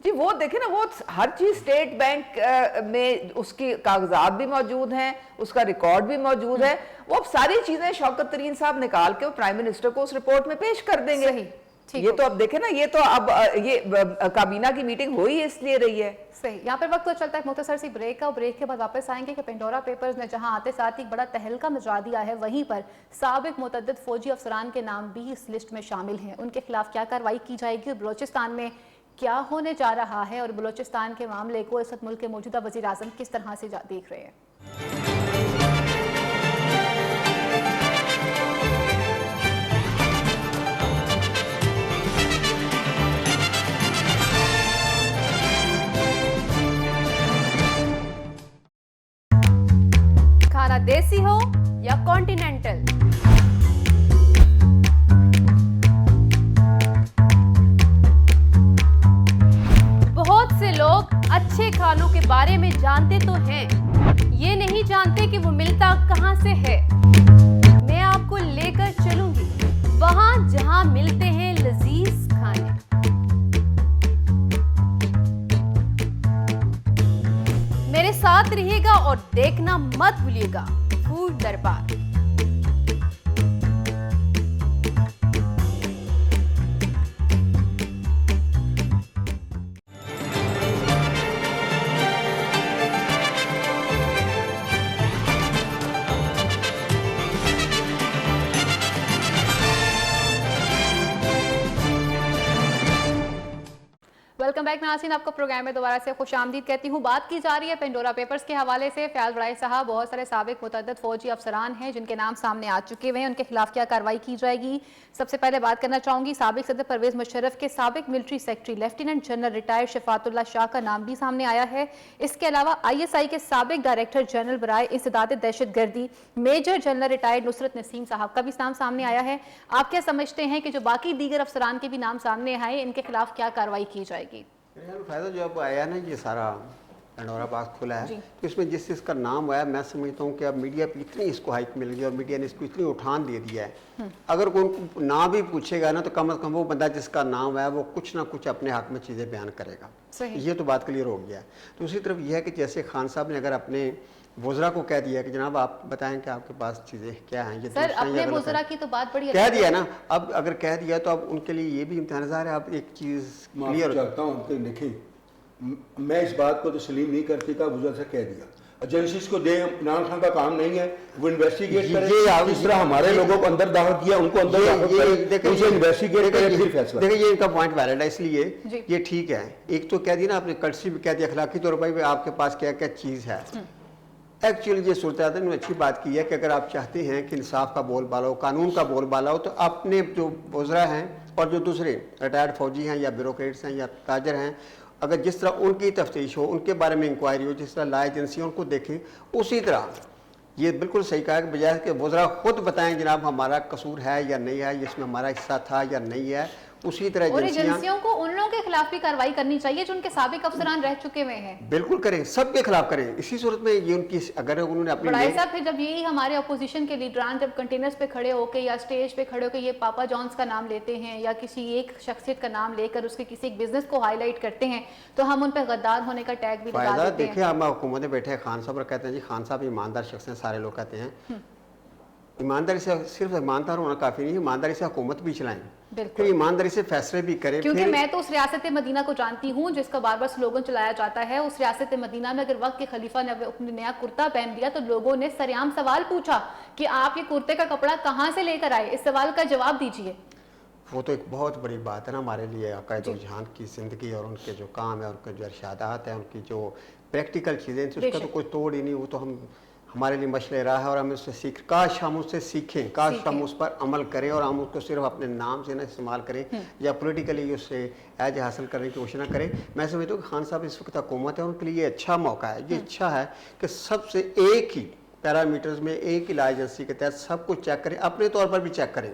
जी वो देखे ना, वो हर चीज स्टेट बैंक में उसकी कागजात भी मौजूद हैं, उसका रिकॉर्ड भी मौजूद है, वो अब सारी चीजें शौकत तरीन साहब निकाल के वो प्राइम मिनिस्टर को उस रिपोर्ट में पेश कर देंगे। ये तो अब देखे ना, ये तो अब ये काबीना की मीटिंग हो ही इसलिए रही है। सही, यहाँ पर वक्त तो चलता है मुख्तसर सी ब्रेक का, और ब्रेक के बाद वापस आएंगे कि पेंडोरा पेपर्स ने जहाँ आते साथ ही बड़ा तहलका मचा दिया है, वहीं पर साबिक मुतअद्दिद फौजी अफसरान के नाम भी इस लिस्ट में शामिल हैं। उनके खिलाफ क्या कार्रवाई की जाएगी, और बलोचिस्तान में क्या होने जा रहा है, और बलोचिस्तान के मामले को इस वक्त मुल्क के मौजूदा वज़ीर आज़म किस तरह से देख रहे हैं। खाना देसी हो या कॉन्टिनेंटल, बारे में जानते तो हैं, ये नहीं जानते कि वो मिलता कहाँ से है। मैं आपको लेकर चलूंगी वहां जहां मिलते हैं लजीज खाने। मेरे साथ रहिएगा और देखना मत भूलिएगा फूड दरबार। वेलकम बैक नाज़रीन, आपको प्रोग्राम में दोबारा से खुशामदीद कहती हूँ। बात की जा रही है पेंडोरा पेपर्स के हवाले से। फयाज बड़ाई साहब, बहुत सारे साबिक मुतअद्दिद फौजी अफसरान हैं जिनके नाम सामने आ चुके हुए हैं, उनके खिलाफ क्या कार्रवाई की जाएगी। सबसे पहले बात करना चाहूँगी साबिक सदर परवेज़ मुशर्रफ के साबिक military secretary lieutenant general retired Shafatullah Shah का नाम भी सामने आया है। इसके अलावा ISI के साबिक डायरेक्टर जनरल बराए इंसदाद दहशतगर्दी major general retired Nusrat Naseem साहब का भी नाम सामने आया है। आप क्या समझते हैं कि जो बाकी दीगर अफसरान के भी नाम सामने आए, इनके खिलाफ क्या कार्रवाई की जाएगी? फायदा जो अब आया ना, ये सारा पेंडोरा बॉक्स खुला है, तो इसमें जिस जिसका नाम आया, मैं समझता हूँ कि अब मीडिया पे इतनी इसको हाइप मिल गई और मीडिया ने इसको इतनी उठान दे दिया है। अगर कोई नाम भी पूछेगा ना, तो कम से कम वो बंदा जिसका नाम है वो कुछ ना कुछ अपने हक में चीज़ें बयान करेगा। ये तो बात क्लियर हो गया है। दूसरी तरफ यह है कि जैसे खान साहब ने अगर अपने वज़रा को कह दिया कि जनाब आप बताएं कि आपके पास चीज़ें क्या हैं, ये सर अपने वज़रा की तो बात बड़ी कह दिया ना, अब अगर कह दिया तो अब उनके लिए ये भी इम्तिहान है। आप एक चीज़ क्लियर चाहता हूँ, देखिए मैं इस बात को तस्लीम नहीं करती का वज़रा से कह दिया। एजेंसीज को दे, इमरान खान का काम नहीं है, वो इन्वेस्टिगेट करे। इस तरह हमारे लोगों को अंदर दाखिल किया, उनको अंदर इन्वेस्टिगेट करे, फिर फैसला। देखिए ये इनका पॉइंट वैलिड है, इसलिए ये ठीक है। एक तो कह दिया ना आपने, कर्सी भी कह दिया अखलाकी तौर पर आपके पास क्या क्या चीज़ है। एक्चुअली ये सूरत ने अच्छी बात की है कि अगर आप चाहते हैं कि इंसाफ का बोलबाला हो, कानून का बोलबाला हो, तो अपने जो वज़रा हैं और जो दूसरे रिटायर्ड फौजी हैं या ब्यूरोक्रेट्स हैं या ताजर हैं, अगर जिस तरह उनकी तफ्तीश हो, उनके बारे में इंक्वायरी हो, जिस तरह ला एजेंसियों उनको देखें, उसी तरह ये बिल्कुल सही कहा कि बजाय कि वज़रा खुद बताएं जनाब हमारा कसूर है या नहीं है, इसमें हमारा हिस्सा था या नहीं है, उसी तरह एजेंसियों को उन लोगों के खिलाफ भी कार्रवाई करनी चाहिए जो उनके साबिक अफसरान रह चुके हुए हैं। बिल्कुल करें, सबके खिलाफ करें। इसी सूरत में ये उनकी, अगर उन्होंने अपनी बड़ाई साहब, फिर जब यही हमारे अपोजिशन के लीडरान जब कंटेनर्स पे खड़े होकर या स्टेज पे खड़े होकर ये पापा जॉन्स का नाम लेते हैं या किसी एक शख्सियत का नाम लेकर उसके किसी एक बिजनेस को हाईलाइट करते हैं, तो हम उन पर गद्दार होने का टैग भी लगा देते हैं। देखिए हम हुकूमत में बैठे खान साहब कहते हैं जी खान साहब ईमानदार शख्स हैं, सारे लोग कहते हैं। ईमानदारी से सिर्फ ईमानदार होना काफ़ी नहीं, ईमानदारी से हुकूमत भी चलाएं, फिर ईमानदारी से फैसले भी करें। क्योंकि मैं तो उस रियासत मदीना को जानती हूँ जिसका बार बार स्लोगन चलाया जाता है। उस रियासत मदीना में अगर वक्त के खलीफा ने अपने नया कुर्ता पहन दिया तो लोगों ने सरेआम सवाल पूछा कि आप ये कुर्ते का कपड़ा कहाँ से लेकर आए, इस सवाल का जवाब दीजिए। वो तो एक बहुत बड़ी बात है ना हमारे लिए, अकायद और जहान की ज़िंदगी और उनके जो काम है, उनके जो इरशादात हैं, उनकी जो प्रैक्टिकल चीज़ें, उसका तो कोई तोड़ ही नहीं। वो तो हमारे लिए मशले रहा है और हम उससे काश हम उससे सीखें, काश हम उस पर अमल करें और हम उसको सिर्फ अपने नाम से ना इस्तेमाल करें या पॉलिटिकली उससे एज हासिल करने की कोशिश ना करें। मैं समझता हूँ कि खान साहब इस वक्त हुकूमत है, उनके लिए अच्छा मौका है। ये अच्छा है कि सबसे एक ही पैरामीटर्स में एक ही ला एजेंसी के तहत सब कुछ चेक करें, अपने तौर पर भी चेक करें।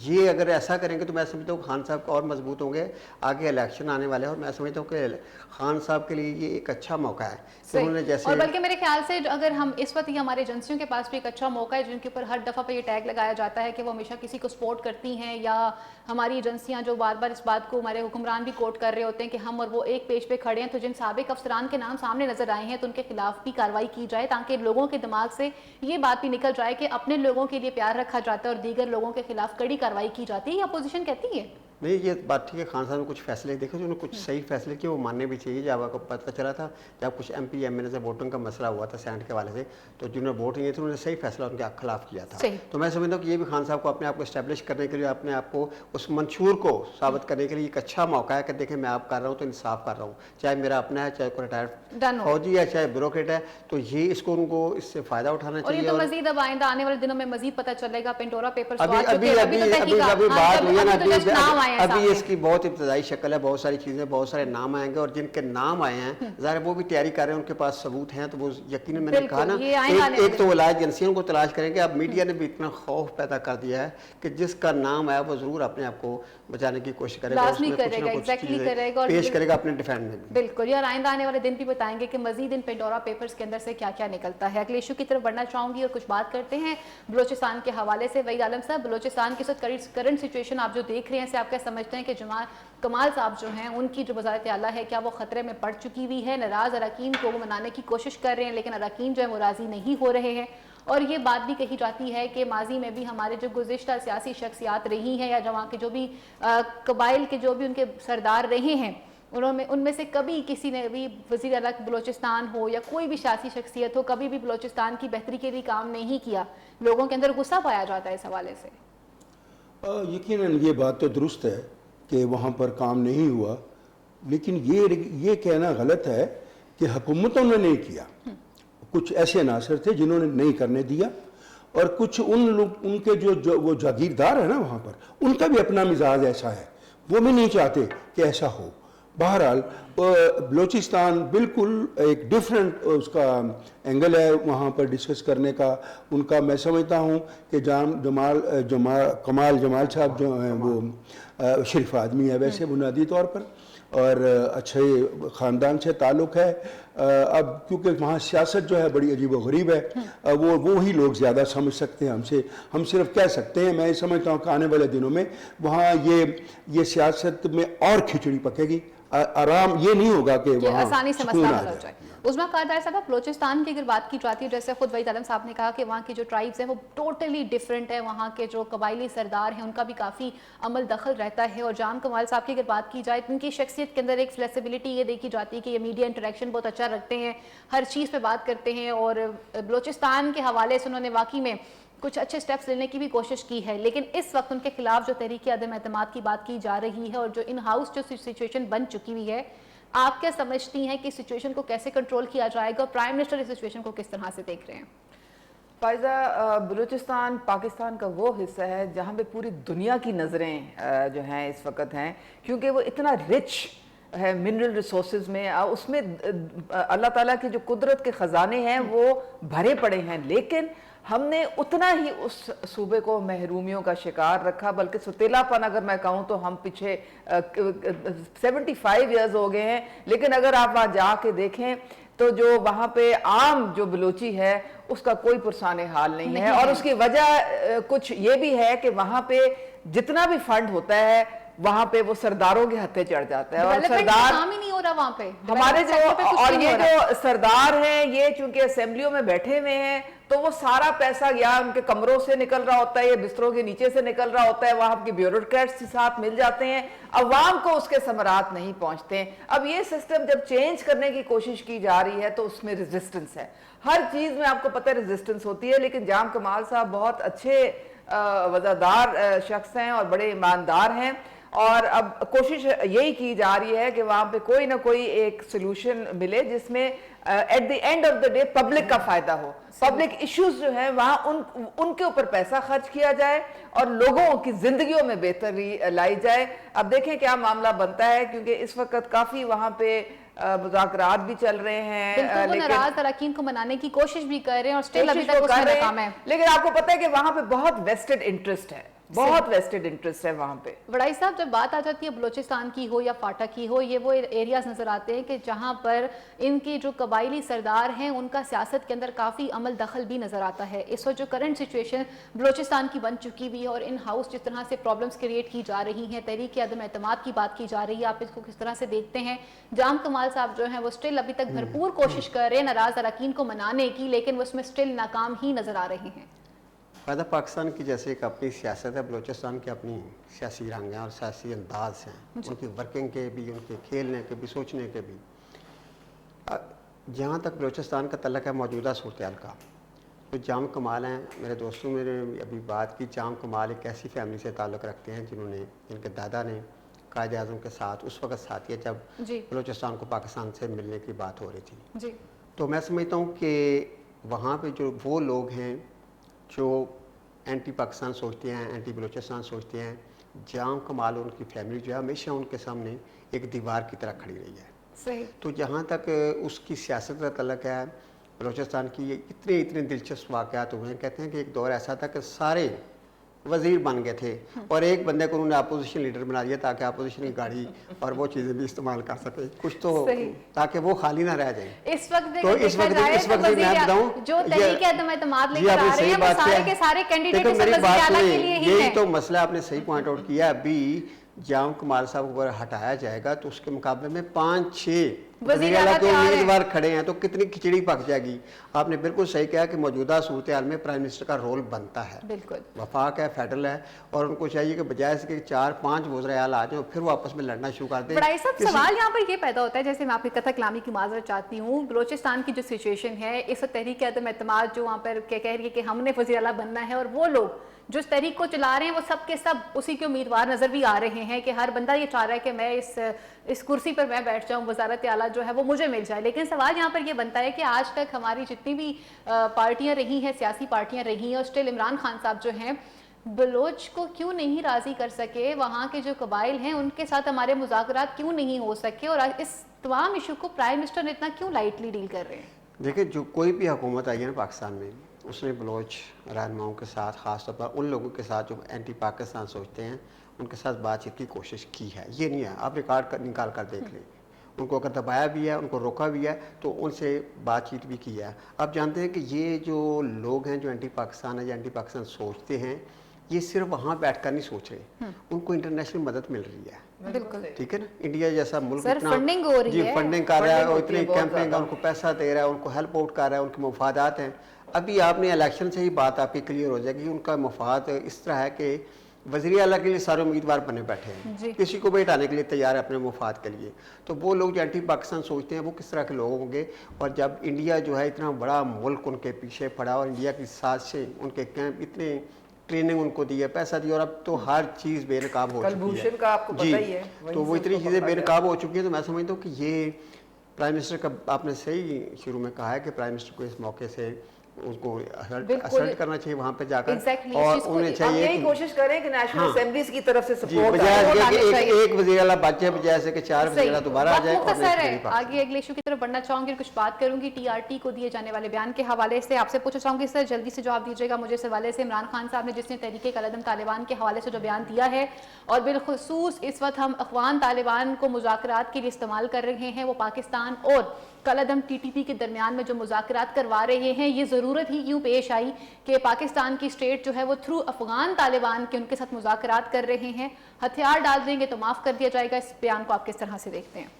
ये अगर ऐसा करेंगे तो मैं समझता हूँ खान साहब और मजबूत होंगे। आगे इलेक्शन आने वाले हैं और मैं समझता हूँ कि खान साहब के लिए ये एक अच्छा मौका है। उन्होंने जैसे और बल्कि मेरे ख्याल से अगर हम इस वक्त ये हमारे एजेंसियों के पास भी एक अच्छा मौका है जिनके ऊपर हर दफ़ा पे ये टैग लगाया जाता है कि वो हमेशा किसी को सपोर्ट करती हैं, या हमारी एजेंसियां जो बार बार इस बात को हमारे हुक्मरान भी कोट कर रहे होते हैं कि हम और वो एक पेज पे खड़े हैं। तो जिन साबिक अफसरान के नाम सामने नजर आए हैं तो उनके खिलाफ भी कार्रवाई की जाए ताकि लोगों के दिमाग से ये बात भी निकल जाए कि अपने लोगों के लिए प्यार रखा जाता है और दीगर लोगों के खिलाफ कड़ी कार्रवाई की जाती है। अपोजिशन कहती है नहीं, ये बात ठीक है। खान साहब ने कुछ फैसले देखे जो उन्होंने कुछ सही फैसले किए, वो मानने भी चाहिए। जब आपको पता चला था जब कुछ MP MLA से वोटिंग का मसला हुआ था सेनेट के वाले से, तो जिन्होंने वोट नहीं थे उन्होंने सही फैसला उनके खिलाफ किया था। तो मैं समझता हूँ कि ये भी खान साहब को अपने आप को इस्टेब्लिश करने के लिए, अपने आप को उस मंशूर को साबित करने के लिए एक अच्छा मौका है कि देखें मैं आप कर रहा हूँ तो इंसाफ कर रहा हूँ, चाहे मेरा अपना है, चाहे कोई रिटायर्ड फौजी है, चाहे ब्यूरोक्रेट है। तो ये इसको उनको इससे फायदा उठाना चाहिए। और मजीद अब आइंदा आने वाले दिनों में मजीद पता चलेगा। पेंडोरा पेपर्स अभी बात हुई है ना, हैं अभी सामने। इसकी बहुत इब्तदाई शक्ल है, बहुत सारी चीज़ें, बहुत सारे नाम आएंगे, और जिनके नाम आए हैं ज़ाहिर है वो भी तैयारी कर रहे हैं, उनके पास सबूत हैं, तो वो यकीनन मैंने कहा ना, बिल्कुल, ये आएंगे आने एक तो विलायत एजेंसियों को तलाश करेंगे। अब मीडिया ने भी इतना खौफ पैदा कर दिया है कि जिसका नाम है वो ज़रूर अपने आप को बचाने की कोशिश करेगा, लाज़मी उसमें कुछ ना करेगा, कुछ एग्जैक्टली चीज़ें करेगा और पेश करेगा अपने डिफेंड में भी। बिल्कुल, यार आइंदा आने वाले दिन भी बताएंगे कि मजीद इन पेंडोरा पेपर्स के अंदर से क्या क्या निकलता है। अगले इशू की तरफ बढ़ना चाहूंगी और कुछ बात करते हैं बलोचिस्तान के हवाले से। वहीद आलम साहब, बलोचिस्तान की करंट सिचुएशन आप जो देख रहे हैं, से आप क्या समझते हैं कि कमाल साहब जो हैं उनकी जो वज़ारत आला है, क्या वो ख़तरे में पड़ चुकी हुई है? नाराज़ अरकान को वो मनाने की कोशिश कर रहे हैं, लेकिन अरकान जो है वो राज़ी नहीं हो रहे हैं। और ये बात भी कही जाती है कि माजी में भी हमारे जो गुज़िश्ता सियासी शख्सियात रही हैं, या जहाँ के जो भी कबाइल के जो भी उनके सरदार रहे हैं, उनमें से कभी किसी ने भी वज़ीर आला बलोचिस्तान हो या कोई भी सियासी शख्सियत हो, कभी भी बलोचिस्तान की बेहतरी के लिए काम नहीं किया। लोगों के अंदर गुस्सा पाया जाता है इस हवाले से। यकीनन ये बात तो दुरुस्त है कि वहाँ पर काम नहीं हुआ, लेकिन ये कहना गलत है कि हुकूमतों ने नहीं किया। कुछ ऐसे अनासर थे जिन्होंने नहीं करने दिया, और कुछ उनके जो वो जागीरदार है ना वहाँ पर, उनका भी अपना मिजाज ऐसा है, वो भी नहीं चाहते कि ऐसा हो। बहरहाल बलोचिस्तान बिल्कुल एक डिफरेंट उसका एंगल है वहाँ पर डिस्कस करने का उनका। मैं समझता हूँ कि कमाल जमाल साहब जो हैं वो शरीफ आदमी है वैसे बुनियादी तौर पर, और अच्छे ख़ानदान से ताल्लुक़ है। अब क्योंकि वहाँ सियासत जो है बड़ी अजीब व गरीब है, वो ही लोग ज़्यादा समझ सकते हैं हमसे। हम सिर्फ कह सकते हैं, मैं समझता हूँ कि आने वाले दिनों में वहाँ ये सियासत में और खिचड़ी पकेगी। आराम ये नहीं होगा कि वहाँ आसानी से सुकून मसला आ हल हो जाए। जाए। उस्मा कारदार साहब, बलोचिस्तान की अगर बात की जाती है, जैसे खुद वहीद आलम साहब ने कहा कि वहाँ की जो ट्राइब्स हैं वो टोटली डिफरेंट है, वहाँ के जो कबायली सरदार हैं उनका भी काफ़ी अमल दखल रहता है। और जाम कमाल साहब की अगर बात की जाए तो उनकी शख्सियत के अंदर एक फ्लेक्सिबिलिटी ये देखी जाती है कि ये मीडिया इंटरेक्शन बहुत अच्छा रखते हैं, हर चीज़ पर बात करते हैं, और बलोचिस्तान के हवाले से उन्होंने वाकई में कुछ अच्छे स्टेप्स लेने की भी कोशिश की है। लेकिन इस वक्त उनके खिलाफ जो तहरीक अदम एतमाद की बात की जा रही है और जो इन हाउस जो सिचुएशन बन चुकी हुई है, आप क्या समझती हैं कि सिचुएशन को कैसे कंट्रोल किया जाएगा? प्राइम मिनिस्टर इस सिचुएशन को किस तरह से देख रहे हैं? फ़ायज़ा, बलूचिस्तान पाकिस्तान का वो हिस्सा है जहाँ पे पूरी दुनिया की नज़रें जो हैं इस वक्त हैं, क्योंकि वो इतना रिच है मिनरल रिसोर्सेज में, उसमें अल्लाह ताला की जो कुदरत के ख़जाने हैं वो भरे पड़े हैं। लेकिन हमने उतना ही उस सूबे को महरूमियों का शिकार रखा, बल्कि सुतीलापन अगर मैं कहूँ तो हम पीछे 75 ईयर्स हो गए हैं। लेकिन अगर आप वहाँ जाके देखें तो जो वहाँ पे आम जो बलोची है उसका कोई पुरसाने हाल नहीं है। और उसकी वजह कुछ ये भी है कि वहाँ पे जितना भी फंड होता है वहाँ पे वो सरदारों के हत्थे चढ़ जाता है, और सरदार काम ही नहीं हो रहा वहाँ पे हमारे जो, और ये जो सरदार हैं ये चूंकि असेंबलियों में बैठे हुए हैं तो वो सारा पैसा या उनके कमरों से निकल रहा होता है या बिस्तरों के नीचे से निकल रहा होता है, वहां के ब्यूरोक्रेट्स के साथ मिल जाते हैं, अवाम को उसके समरात नहीं पहुंचते। अब ये सिस्टम जब चेंज करने की कोशिश की जा रही है तो उसमें रेजिस्टेंस है, हर चीज में आपको पता है रेजिस्टेंस होती है। लेकिन जाम कमाल साहब बहुत अच्छे वफादार शख्स हैं और बड़े ईमानदार हैं, और अब कोशिश यही की जा रही है कि वहां पे कोई ना कोई एक सोल्यूशन मिले जिसमें at the end of the day public का फायदा हो। पब्लिक इश्यूज जो है वहां उनके ऊपर पैसा खर्च किया जाए और लोगों की जिंदगियों में बेहतरी लाई जाए। अब देखें क्या मामला बनता है, क्योंकि इस वक्त काफी वहां पे मुज़ाकरात भी चल रहे हैं, लेकिन नाराज अरकान को मनाने की कोशिश भी कर रहे हैं और स्टिल अभी तक उसमें नाकाम है। लेकिन आपको पता है कि वहां पे बहुत वेस्टेड इंटरेस्ट है, बहुत वेस्टेड इंटरेस्ट है वहां पे। वड़ाई साहब, जब बात आ जाती है बलोचिस्तान की हो या फाटा की हो, ये वो एरियाज नजर आते हैं कि जहां पर इनके जो कबायली सरदार हैं उनका सियासत के अंदर काफ़ी अमल दखल भी नजर आता है। इस वक्त जो करंट सिचुएशन बलोचिस्तान की बन चुकी हुई है और इन हाउस जिस तरह से प्रॉब्लम्स क्रिएट की जा रही हैं, तहरीक अदम एतमाद की बात की जा रही है, आप इसको किस तरह से देखते हैं? जाम कमाल साहब जो हैं वो स्टिल अभी तक भरपूर कोशिश कर रहे हैं नाराज अरकान को मनाने की, लेकिन वो उसमें स्टिल नाकाम ही नजर आ रहे हैं। फ़ायदा पाकिस्तान की जैसे एक अपनी सियासत है, बलूचिस्तान की अपनी सियासी रंग हैं और सियासी अंदाज हैं, उनकी वर्किंग के भी, उनके खेलने के भी, सोचने के भी। जहाँ तक बलूचिस्तान का तल्लक है मौजूदा सूरत हाल का, तो जाम कमाल हैं मेरे दोस्तों, मेरे अभी बात की, जाम कमाल एक ऐसी फैमिली से ताल्लुक़ रखते हैं जिनके दादा ने कायद आज़म के साथ उस वक्त साथ किया जब बलूचिस्तान को पाकिस्तान से मिलने की बात हो रही थी जी। तो मैं समझता हूँ कि वहाँ पे जो वो लोग हैं जो एंटी पाकिस्तान सोचते हैं, एंटी बलूचिस्तान सोचते हैं, जाम कमाल और उनकी फैमिली जो है हमेशा उनके सामने एक दीवार की तरह खड़ी रही है। सही। तो जहाँ तक उसकी सियासत का तल्लक है, बलूचिस्तान की ये इतने दिलचस्प वाक़यात हुए हैं। कहते हैं कि एक दौर ऐसा था कि सारे वज़ीर बन गए थे और एक बंदे को उन्होंने अपोजिशन लीडर बना दिया ताकि अपोजिशन की गाड़ी और वो चीज़ें भी इस्तेमाल कर सके कुछ तो, ताकि वो खाली ना रह जाए। इस वक्त तो इस वक्त मैं बताऊं जो तहरीक एतमाद लेकर आ रहे हैं वो सारे के सारे कैंडिडेट मेरी बात के लिए ही यही है। तो मसला आपने सही पॉइंट आउट किया। अभी जाम कमाल साहब को अगर हटाया जाएगा तो उसके मुकाबले में 5-6 वज़ीर आला के उम्मीदवार खड़े हैं, तो कितनी खिचड़ी पक जाएगी। आपने बिल्कुल सही कहा कि मौजूदा सूरत हाल में प्राइम मिनिस्टर का रोल बनता है, बिल्कुल वफाक है, फेडरल है, और उनको चाहिए कि बजाय इसके 4-5 वज़ीर आला आ जाए फिर वो आपस में लड़ना शुरू कर दें। बड़ा सब सवाल यहाँ पर ये पैदा होता है, जैसे मैं आपकी कथा कलामी की माजरत चाहती हूँ, बलोचिस्तान की जो सिचुएशन है इस वक्त तहरीक एतमाद जो वहाँ पर कह रही है कि हमने वज़ीर आला बनना है, और वो लोग जो इस तहरीक को चला रहे हैं वो सब के सब उसी के उम्मीदवार नजर भी आ रहे हैं कि हर बंदा ये चाह रहा है कि मैं इस कुर्सी पर मैं बैठ जाऊं, वजारत आला जो है वो मुझे मिल जाए। लेकिन सवाल यहाँ पर ये बनता है कि आज तक हमारी जितनी भी पार्टियां रही हैं, सियासी पार्टियां रही हैं, और स्टिल इमरान खान साहब जो हैं बलोच को क्यों नहीं राजी कर सके, वहाँ के जो कबाइल हैं उनके साथ हमारे मुज़ाकरात क्यों नहीं हो सके, और इस तमाम इशू को प्राइम मिनिस्टर इतना क्यों लाइटली डील कर रहे हैं? देखिए, जो कोई भी हुकूमत आई है ना पाकिस्तान में, उसने बलोच रहनुमाओं के साथ, ख़ास तौर पर उन लोगों के साथ जो एंटी पाकिस्तान सोचते हैं, उनके साथ बातचीत की कोशिश की है। ये नहीं है, आप रिकॉर्ड निकाल कर देख लें, उनको अगर दबाया भी है, उनको रोका भी है, तो उनसे बातचीत भी की है। आप जानते हैं कि ये जो लोग हैं जो एंटी पाकिस्तान है या एंटी पाकिस्तान सोचते हैं, ये सिर्फ वहाँ बैठ कर नहीं सोच रहे, उनको इंटरनेशनल मदद मिल रही है। बिल्कुल ठीक है ना, इंडिया जैसा मुल्क सर, फंडिंग हो रही है, फंडिंग कर रहा है, और इतने कैंपेन का उनको पैसा दे रहा है, उनको हेल्प आउट कर रहा है, उनके मफादात हैं। अभी आपने इलेक्शन से ही बात आपकी क्लियर हो जाएगी, उनका मफाद इस तरह है कि वज़ीर आला के लिए सारे उम्मीदवार बने बैठे हैं, किसी को भी हटाने के लिए तैयार है अपने मफाद के लिए। तो वो लोग जो एंटी पाकिस्तान सोचते हैं वो किस तरह के लोग होंगे, और जब इंडिया जो है इतना बड़ा मुल्क उनके पीछे पड़ा, और इंडिया की साजिशें, उनके कैंप, इतने ट्रेनिंग उनको दी है, पैसा दिया, और अब तो हर चीज़ बेनकाब हो चुकी है का आपको पता ही है, तो वो इतनी चीज़ें बेनकाब हो चुकी हैं। तो मैं समझता हूँ कि ये प्राइम मिनिस्टर का, आपने सही शुरू में कहा है कि प्राइम मिनिस्टर को इस मौके से उनको असल्ट करना चाहिए वहाँ पे जाकर, और उन्हें चाहिए यही कोशिश करें कि नेशनल असेंबलीज की तरफ से सपोर्ट बजाय एक वज़ीर आला बचे, बजाय से कि 4 वज़ीर आला दोबारा आ जाए। आगे अगले इशू की तरफ बढ़ना चाहूंगी, कुछ बात करूंगी टीआरटी को दिए जाने वाले बयान के हवाले से। आपसे पूछना चाहूंगी सर, जल्दी से जवाब दीजिएगा मुझे इस हवाले से। इमरान खान साहब ने जिसने तहरीक कलदम तालिबान के हवाले से जो बयान दिया है, और बिलखुसूस इस वक्त हम अफगान तालिबान को मुज़ाकरात के लिए इस्तेमाल कर रहे हैं, वो पाकिस्तान और कलदम टीटीपी के दरमियान में जो मुज़ाकरात करवा रहे हैं, ये ज़रूरत ही यूँ पेश आई कि पाकिस्तान की स्टेट जो है वो थ्रू अफगान तालिबान के उनके साथ मुज़ाकरात कर रहे हैं, हथियार डाल देंगे तो माफ़ कर दिया जाएगा। इस बयान को आप किस तरह से देखते हैं?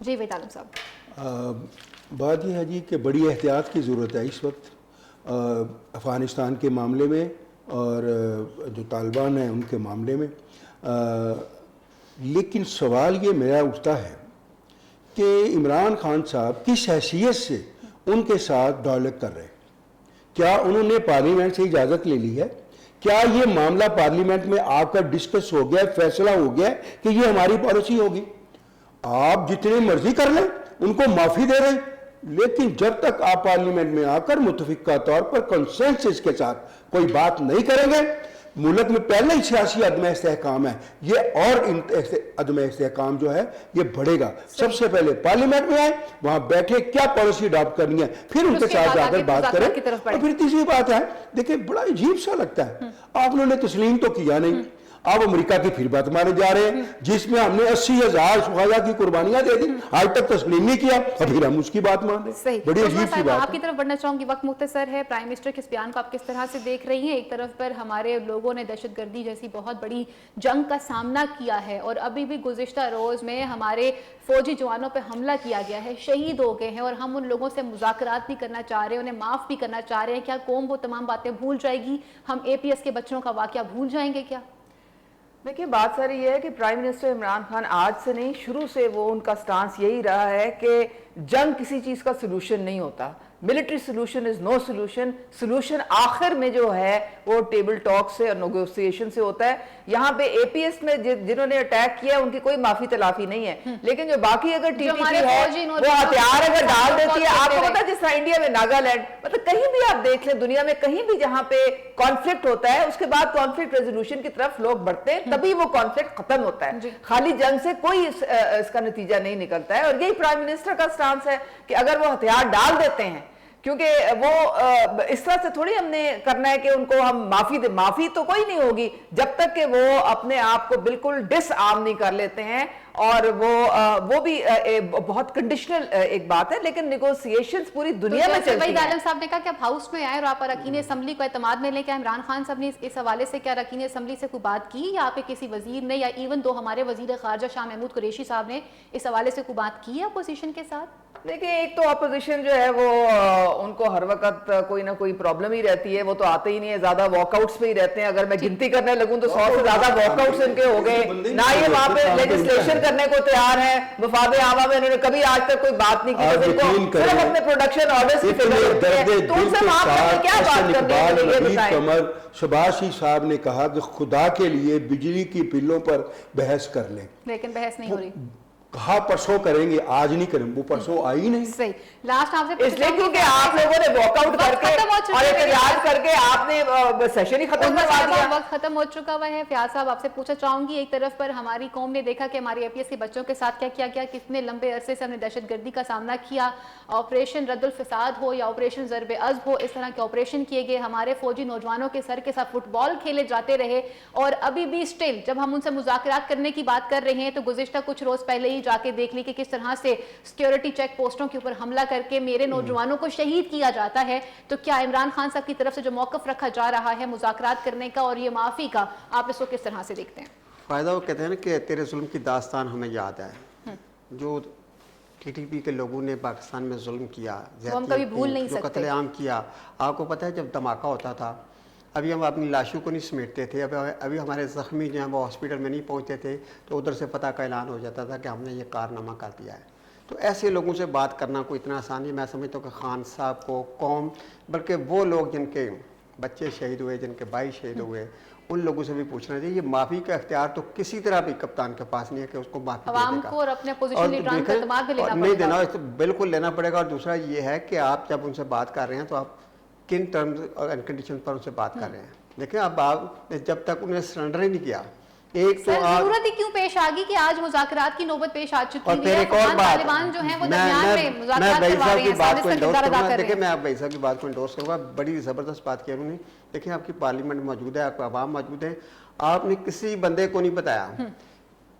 जी वहीद आलम साहब। बात यह है जी कि बड़ी एहतियात की ज़रूरत है इस वक्त अफ़गानिस्तान के मामले में, और जो तालिबान हैं उनके मामले में। लेकिन सवाल ये मेरा उठता है कि इमरान खान साहब किस हैसियत से उनके साथ डायलॉग कर रहे हैं? क्या उन्होंने पार्लियामेंट से इजाज़त ले ली है? क्या ये मामला पार्लियामेंट में आपका डिस्कस हो गया, फैसला हो गया कि ये हमारी पॉलिसी होगी? आप जितनी मर्जी कर लें, उनको माफ़ी दे रहे हैं, लेकिन जब तक आप पार्लियामेंट में आकर मुतफिका तौर पर कंसेंसस के साथ कोई बात नहीं करेंगे, मुल्क में पहले ही सियासी अदम इस्तेहकाम है, ये और अदम इस्तेहकाम जो है ये बढ़ेगा। सबसे पहले पार्लियामेंट में आए, वहां बैठे, क्या पॉलिसी अडॉप्ट करनी है, फिर उनके साथ जाकर बात करें। और फिर तीसरी बात है, देखिए बड़ा अजीब सा लगता है, आप लोगों ने तस्लीम तो किया नहीं, आप अमेरिका की फिर बात मारे जा रहे हैं, जिसमें हमने 80,000 शुहदा की कुर्बानियां दे दी, आज तक तस्लीम नहीं किया, और फिर हम उसकी बात मान रहे हैं। बड़ी अजीब सी बात। आपकी तरफ बढ़ना चाहूंगी, वक्त मुख्तसर है। प्राइम मिनिस्टर के इस बयान को आप किस तरह से देख रही हैं? एक तरफ पर हमारे लोगों ने दहशतगर्दी जैसी बहुत बड़ी जंग का सामना किया है, और अभी भी गुज़िश्ता रोज़ में हमारे फौजी जवानों पर हमला किया गया है, शहीद हो गए हैं, और हम उन लोगों से मुज़ाकरात भी करना चाह रहे हैं, उन्हें माफ़ भी करना चाह रहे हैं। क्या कौम वो तमाम बातें भूल जाएगी? हम APS के बच्चों का वाक़या भूल जाएंगे क्या? देखिए, बात सारी ये है कि प्राइम मिनिस्टर इमरान खान आज से नहीं, शुरू से वो उनका स्टांस यही रहा है कि जंग किसी चीज़ का सलूशन नहीं होता, military solution is no solution. Solution आखिर में जो है वो टेबल टॉक से और नेगोशिएशन से होता है। यहाँ पे APS में जिन्होंने अटैक किया उनकी कोई माफी तलाफी नहीं है, लेकिन जो बाकी अगर टीटीपी है वो हथियार अगर डाल देती है, आप آپ کو پتا ہے جس طرح انڈیا میں ناگالینڈ، مطلب کہیں بھی آپ دیکھ لیں دنیا میں کہیں بھی جہاں پہ کانفلکٹ ہوتا ہے اس کے بعد کانفلکٹ ریزولوشن کی طرف لوگ بڑھتے ہیں، تبھی وہ کانفلکٹ ختم ہوتا ہے. خالی جنگ سے کوئی اس کا نتیجہ نہیں نکلتا ہے. اور یہی پرائم منسٹر کا سٹانس ہے کہ اگر وہ ہتھیار ڈال دیتے ہیں، کیونکہ وہ اس طرح سے تھوڑی ہم نے کرنا ہے کہ ان کو ہم معافی تو کوئی نہیں ہوگی جب تک کہ وہ اپنے آپ کو بالکل ڈس آرم نہیں کر لیتے ہیں. اور وہ بھی بہت کنڈیشنل ایک بات ہے، لیکن نیگوسیشنز پوری دنیا میں چلتی ہیں. وحید عالم صاحب نے کہا کہ آپ ہاؤس میں آئے اور آپ اراکین اسمبلی کو اعتماد میں لیں. کیا عمران خان صاحب نے اس حوالے سے کیا اراکین اسمبلی سے کوئی بات کی، یا آپ کے کسی وزیر نے، یا ایون دو ہمارے وزیر خارجہ شاہ محمود قریشی صاحب نے اس حوالے سے کوئی بات کی ہے اپوزیشن کے ساتھ؟ دیکھیں ایک تو اپوزیشن جو ہے وہ ان کو ہر وقت کوئی نہ کوئی پرابلم ہی رہتی ہے، وہ تو آتے ہی نہیں ہے، زیادہ واک آؤٹس پہ ہی رہتے ہیں. اگر میں گنتی کرنے لگوں تو 100 سے زیادہ واک آؤٹس ان کے ہو گئے. نہ یہ وہاں پہ لیجسلیشن کرنے کو تیار ہے، وفاد عامہ میں انہوں نے کبھی آج تک کوئی بات نہیں کی. ان کو صرف اپنے پروڈکشن آرڈرز کی فکر ہوتی ہے، تو ان سے وہاں پہ کیا بات کرنی ہے یہ بتائیں. شباشی صاحب نے کہا کہ خدا کے لیے بجلی کی بلوں پر بحث کر لیں، لیکن بحث نہیں ہو رہی. کہا پرسوں کریں گے، آج نہیں کریں. وہ پرسوں آئی نہیں. صحیح. لاسٹ آپ سے اس لیے کیونکہ آپ لوگوں نے واک آؤٹ کر کے اور احتجاج کر کے آپ نے سیشن ہی ختم کروا دیا. وقت ختم ہو چکا ہوا ہے. فیاض صاحب آپ سے پوچھنا چاہوں گی، ایک طرف پر ہماری قوم نے دیکھا کہ ہماری APS کے بچوں کے ساتھ کیا کیا گیا، کتنے لمبے عرصے سے ہم نے دہشت گردی کا سامنا کیا. آپریشن رد الفساد ہو یا آپریشن ضرب عضب ہو، اس طرح کے آپریشن کیے گئے. ہمارے فوجی نوجوانوں کے سر کے ساتھ فٹ بال کھیلے جاتے رہے. اور ابھی بھی اسٹل جب ہم ان سے مذاکرات کرنے کی بات کر رہے ہیں تو گزشتہ کچھ روز پہلے ہی جا کے دیکھ لی کہ کس طرح سے سیکیورٹی چیک پوسٹوں کے اوپر حملہ کر کے میرے نوجوانوں کو شہید کیا جاتا ہے. تو کیا عمران خان صاحب کی طرف سے جو موقف رکھا جا رہا ہے مذاکرات کرنے کا اور یہ معافی کا، آپ اس کو کس طرح سے دیکھتے ہیں؟ فائدہ وہ کہتے ہیں نا کہ تیرے ظلم کی داستان ہمیں یاد ہے. جو TTP کے لوگوں نے پاکستان میں ظلم کیا، ہم کبھی بھول نہیں جو سکتے. قتل عام کیا. آپ کو پتہ ہے جب دھماکہ ہوتا تھا ابھی ہم اپنی لاشوں کو نہیں سمیٹتے تھے، ابھی ہمارے زخمی جو ہیں وہ ہاسپٹل میں نہیں پہنچتے تھے تو ادھر سے فتح کا اعلان ہو جاتا تھا کہ ہم نے یہ کارنامہ کر دیا ہے. تو ایسے لوگوں سے بات کرنا کوئی اتنا آسان نہیں. میں سمجھتا ہوں کہ خان صاحب کو قوم، بلکہ وہ لوگ جن کے بچے شہید ہوئے، جن کے بھائی شہید ہوئے، ان لوگوں سے بھی پوچھنا چاہیے. یہ معافی کا اختیار تو کسی طرح بھی کپتان کے پاس نہیں ہے کہ اس کو معافی دے دے گا. عوام کو اور اپنے اپوزیشن لیڈران کا اعتماد بھی لینا نہیں دینا، بالکل لینا پڑے گا. اور دوسرا یہ ہے کہ آپ جب ان سے بات کر رہے ہیں تو آپ کن ٹرمز اور کنڈیشن پر ان سے بات کر رہے ہیں. دیکھیں اب آپ نے جب تک انہیں سرنڈر ہی نہیں کیا، ایک تو ضرورت ہی کیوں پیش آ گئی کہ آج مذاکرات کی نوبت پیش آ چکی اور پھر ایک اور بات، طالبان جو ہیں وہ درمیان میں مذاکرات کروا رہے ہیں، بات کو انڈورس کروں گا. دیکھیں میں آپ بھائی صاحب کی بات کو انڈورس کروں گا. بڑی زبردست بات کی انہوں نے. دیکھیں آپ کی پارلیمنٹ موجود ہے، آپ کا عوام موجود ہے، آپ نے کسی بندے کو نہیں بتایا.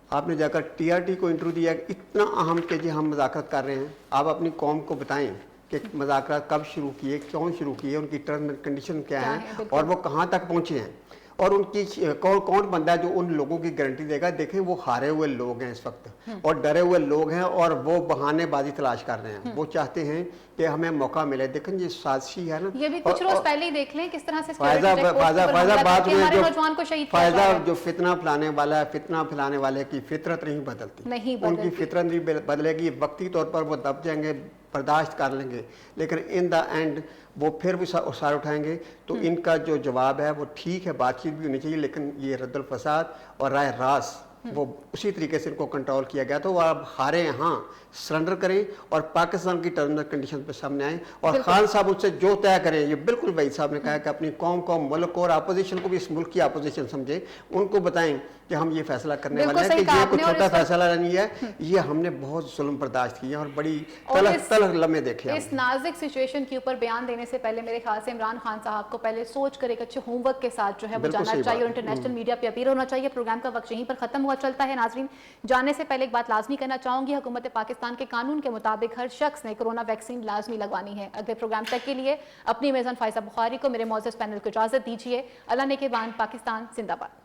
آپ نے جا کر TRT کو انٹرویو دیا. اتنا اہم کہ جی ہم مذاکرات کر رہے ہیں. آپ اپنی قوم کو بتائیں کہ مذاکرات کب شروع کیے، کیوں شروع کیے، ان کی ٹرم اینڈ کنڈیشن کیا ہیں اور وہ کہاں تک پہنچے ہیں، اور ان کی کون بندہ ہے جو ان لوگوں کی گارنٹی دے گا. دیکھیں وہ ہارے ہوئے لوگ ہیں اس وقت اور ڈرے ہوئے لوگ ہیں اور وہ بہانے بازی تلاش کر رہے ہیں. وہ چاہتے ہیں کہ ہمیں موقع ملے. دیکھیں یہ سازشی ہے نا. یہ بھی کچھ روز پہلے ہی دیکھ لیں کس طرح سے فائدہ جو فتنہ پھیلانے والا ہے، فتنہ پھیلانے والے کی فطرت نہیں بدلتی. ان کی فطرت نہیں بدلے گی. وقتی طور پر وہ دب جائیں گے، برداشت کر لیں گے، لیکن ان دا اینڈ وہ پھر بھی سار اٹھائیں گے. تو ان کا جو جواب ہے وہ ٹھیک ہے، بات چیت بھی ہونی چاہیے، لیکن یہ رد الفساد اور رائے راست وہ اسی طریقے سے ان کو کنٹرول کیا گیا. تو وہ آپ ہارے ہیں، ہاں سرنڈر کریں اور پاکستان کی ٹرمز اینڈ کنڈیشن پہ سامنے آئیں اور خان صاحب ان سے جو طے کریں. یہ بالکل وحید صاحب نے کہا کہ اپنی قوم کو، ملک اور اپوزیشن کو بھی اس ملک کی اپوزیشن سمجھے، ان کو بتائیں کہ ہم یہ فیصلہ کرنے والے ہیں کہ یہ کوئی چھوٹا فیصلہ نہیں ہے. یہ ہم نے بہت ظلم برداشت کیے اور بڑی تلخ لمحے دیکھے. اس نازک سچویشن کے اوپر بیان دینے سے پہلے میرے خیال سے عمران خان صاحب کو پہلے سوچ کر ایک اچھے ہوم ورک کے ساتھ جو ہے وہ جانا چاہیے اور انٹرنیشنل میڈیا پہ اپیئر ہونا چاہیے. پروگرام کا وقت یہیں پر ختم ہوا چلتا ہے. ناظرین جانے سے پہلے ایک بات لازمی کرنا چاہوں گی، حکومت پاکستان کے قانون کے مطابق ہر شخص نے کورونا ویکسین لازمی لگوانی ہے. اگلے پروگرام تک کے لیے اپنی میزان فائزہ بخاری کو، میرے معزز پینل کو اجازت دیجیے. اللہ نے کے بان، پاکستان زندہ باد.